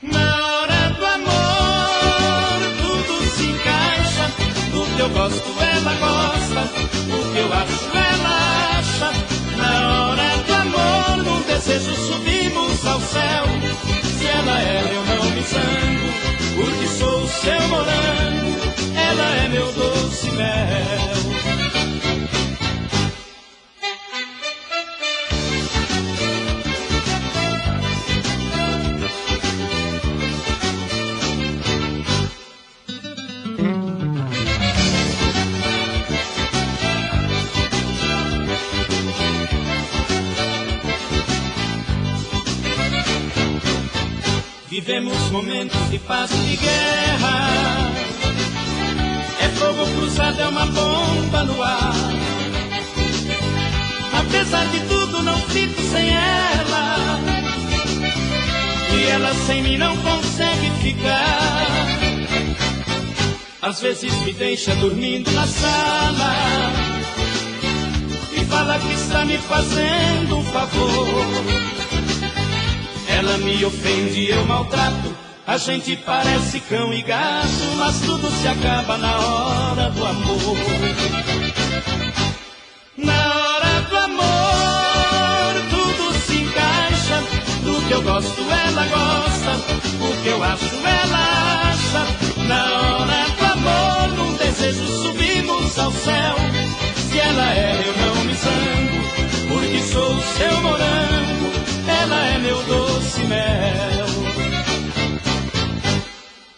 Na hora do amor tudo se encaixa. Do que eu gosto ela gosta. Do que eu acho ela acha. Na hora do amor num desejo subimos ao céu. Se ela é eu não me zango, porque sou o seu morango. Ela é meu doce mel. Vivemos momentos de paz e de guerra. É fogo cruzado, é uma bomba no ar. Apesar de tudo não fico sem ela. E ela sem mim não consegue ficar. Às vezes me deixa dormindo na sala e fala que está me fazendo um favor. Ela me ofende e eu maltrato. A gente parece cão e gato. Mas tudo se acaba na hora do amor. Na hora do amor tudo se encaixa. Do que eu gosto ela gosta. O que eu acho ela acha. Na hora do amor num desejo subimos ao céu. Se ela é eu não me zango, porque sou o seu morango. Ela é meu doce mel.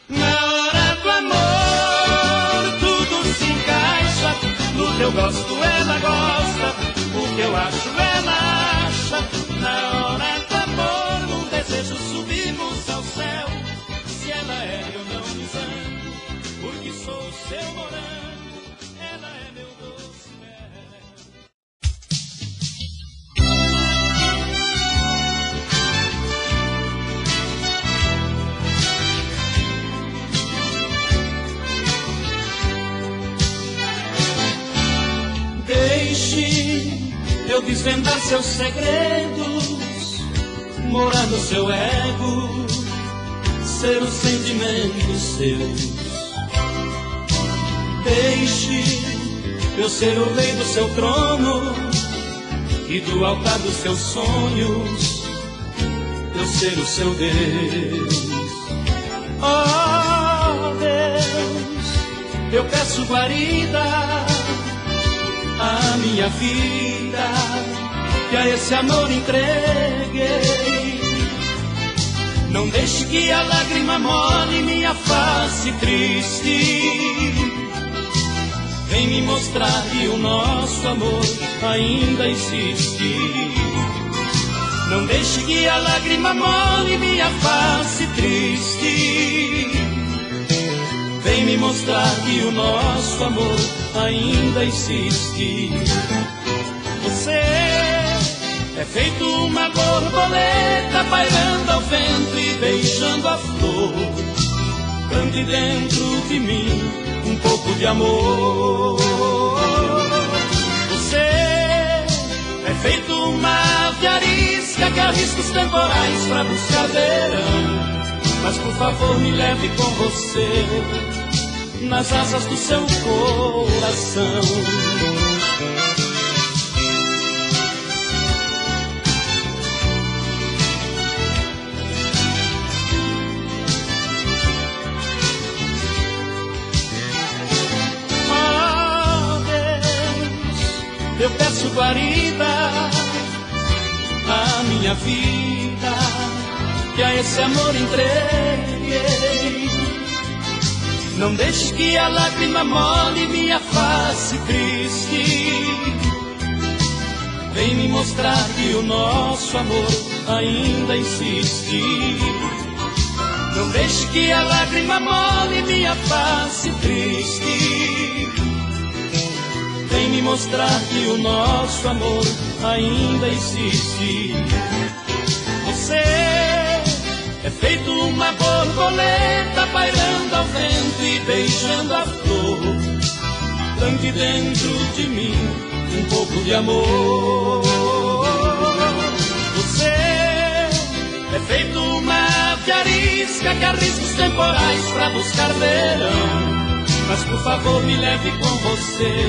Na hora do amor tudo se encaixa. Do que eu gosto ela gosta. O que eu acho ela acha. Na hora do amor num desejo subimos ao céu. Se ela é eu não me zango, porque sou o seu morango. Ela é meu doce mel. Deixe eu desvendar seus segredos, morar no seu ego, ser os sentimentos seus. Deixe eu ser o rei do seu trono e do altar dos seus sonhos eu ser o seu Deus. Oh Deus, eu peço guarida a minha vida, que a esse amor entreguei. Não deixe que a lágrima molhe minha face triste. Vem me mostrar que o nosso amor ainda existe. Não deixe que a lágrima molhe minha face triste. Vem me mostrar que o nosso amor ainda existe. Você é feito uma borboleta pairando ao vento e beijando a flor. Cante dentro de mim um pouco de amor. Você é feito uma ave arisca que arrisca os temporais pra buscar verão. Mas por favor me leve com você nas asas do seu coração. Oh Deus, eu peço guarida a minha vida, que a esse amor entreguei. Não deixe que a lágrima molhe minha face triste. Vem me mostrar que o nosso amor ainda insiste. Não deixe que a lágrima molhe minha face triste. Vem me mostrar que o nosso amor ainda insiste. Você é feito uma borboleta pairando ao vento e beijando a flor. Plante dentro de mim um pouco de amor. Você é feito uma ave arisca que arrisca os temporais pra buscar verão. Mas por favor me leve com você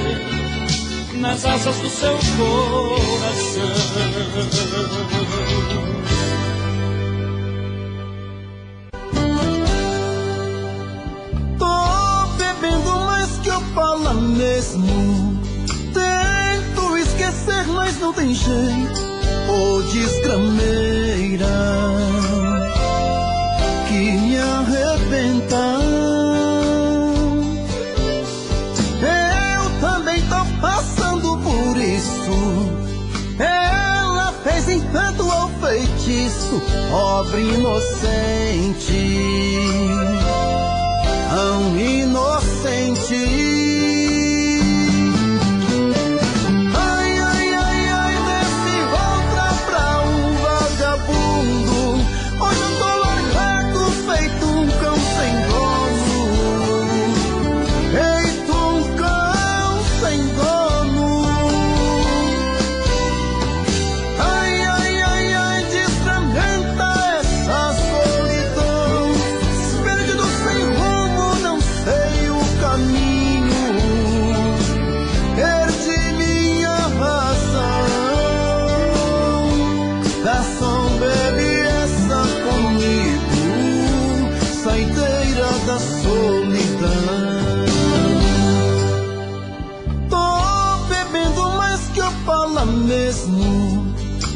nas asas do seu coração. Tô bebendo mais que eu falo mesmo. Tento esquecer, mas não tem jeito. Ô desgrameira que me arrebenta. Eu também tô passando por isso. Ela fez encanto ao feitiço, pobre inocente, tão inocente.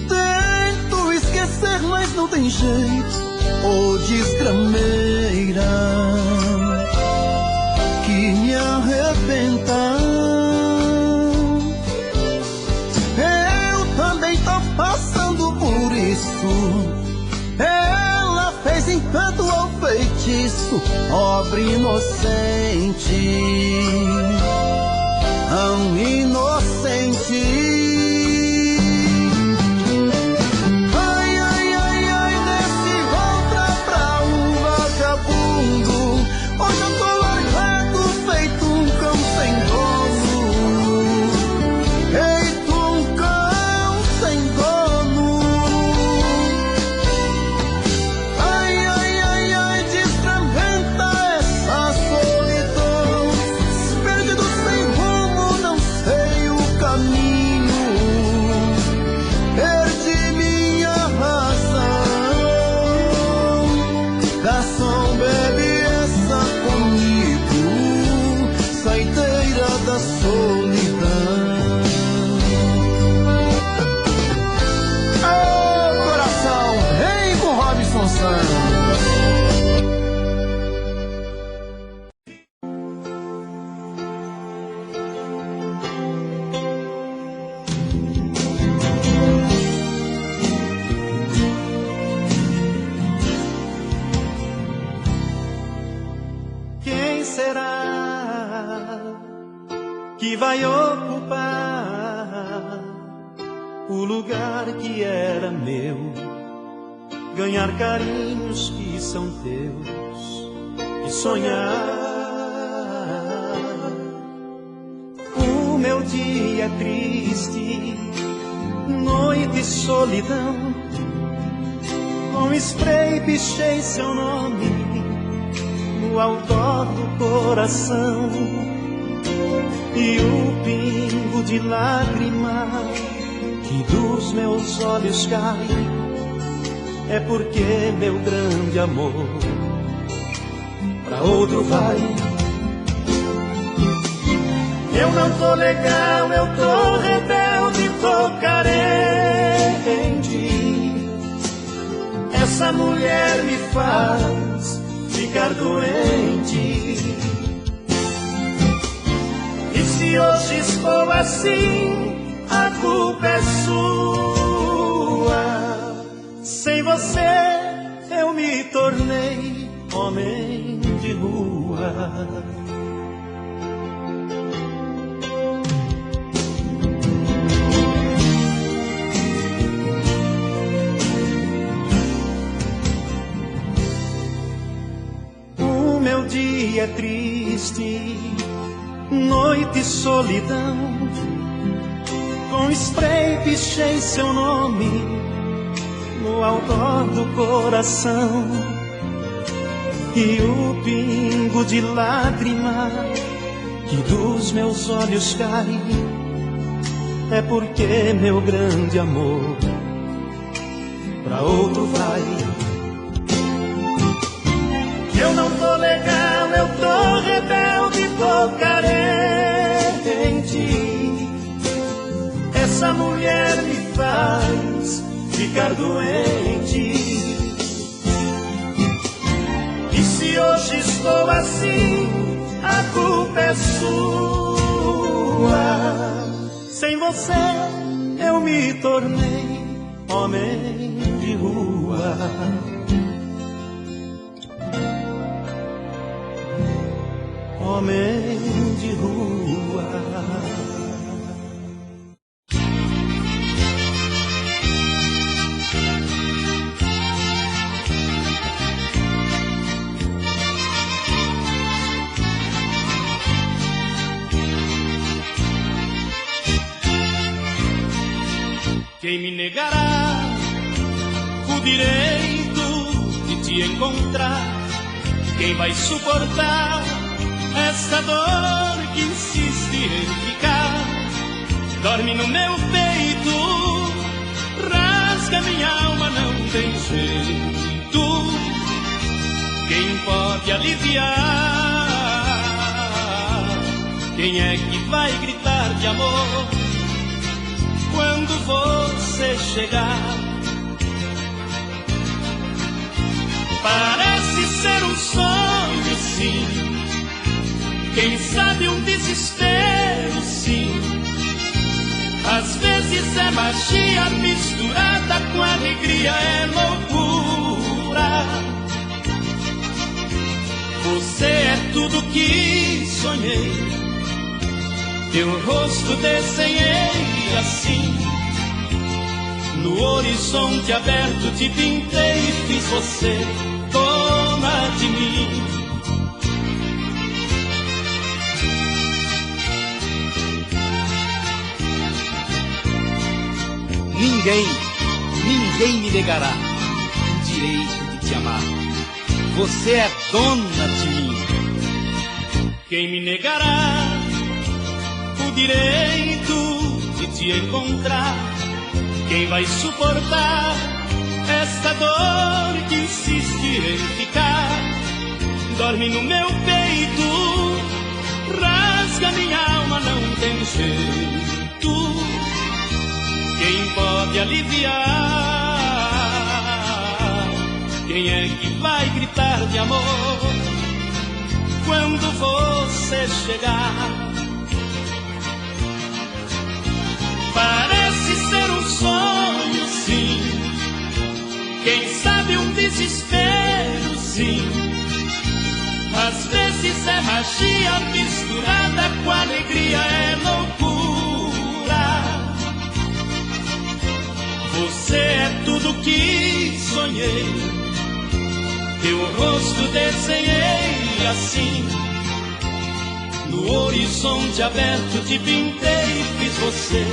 Tento esquecer, mas não tem jeito. Ô desgrameira que me arrebenta. Eu também tô passando por isso. Ela fez encanto ao feitiço, pobre inocente, tão inocente. Que vai ocupar o lugar que era meu, ganhar carinhos que são teus e sonhar. O meu dia é triste, noite de solidão, com spray pichei seu nome no outdoor do coração. E o pingo de lágrima que dos meus olhos cai é porque meu grande amor pra outro vai. Eu não tô legal, eu tô rebelde, tô carente. Essa mulher me faz ficar doente. se hoje estou assim, a culpa é sua. Sem você eu me tornei homem de rua. O meu dia é triste, noite e solidão. Com spray pichei seu nome no outdoor do coração. E o pingo de lágrima que dos meus olhos cai é porque meu grande amor pra outro vai. Eu não tô legal, eu tô rebelde, tô carente. Essa mulher me faz ficar doente. E se hoje estou assim, a culpa é sua. Sem você eu me tornei homem de rua. Homem de rua. Quem me negará o direito de te encontrar? Quem vai suportar essa dor que insiste em ficar? Dorme no meu peito, rasga minha alma, não tem jeito. Quem pode aliviar? Quem é que vai gritar de amor quando você chegar? Parece ser um sonho, sim. Quem sabe um desespero, sim. Às vezes é magia misturada com alegria, é loucura. Você é tudo que sonhei, teu rosto desenhei assim. No horizonte aberto te pintei e fiz você dona de mim. Ninguém me negará o direito de te amar. Você é dona de mim. Quem me negará o direito de te encontrar? Quem vai suportar esta dor que insiste em ficar? Dorme no meu peito, rasga minha alma, não tem jeito. Quem pode aliviar? Quem é que vai gritar de amor quando você chegar? Parece ser um sonho, sim. Quem sabe um desespero, sim. Às vezes é magia misturada com alegria, é loucura. Você é tudo que sonhei, teu rosto desenhei assim. No horizonte aberto te pintei e fiz você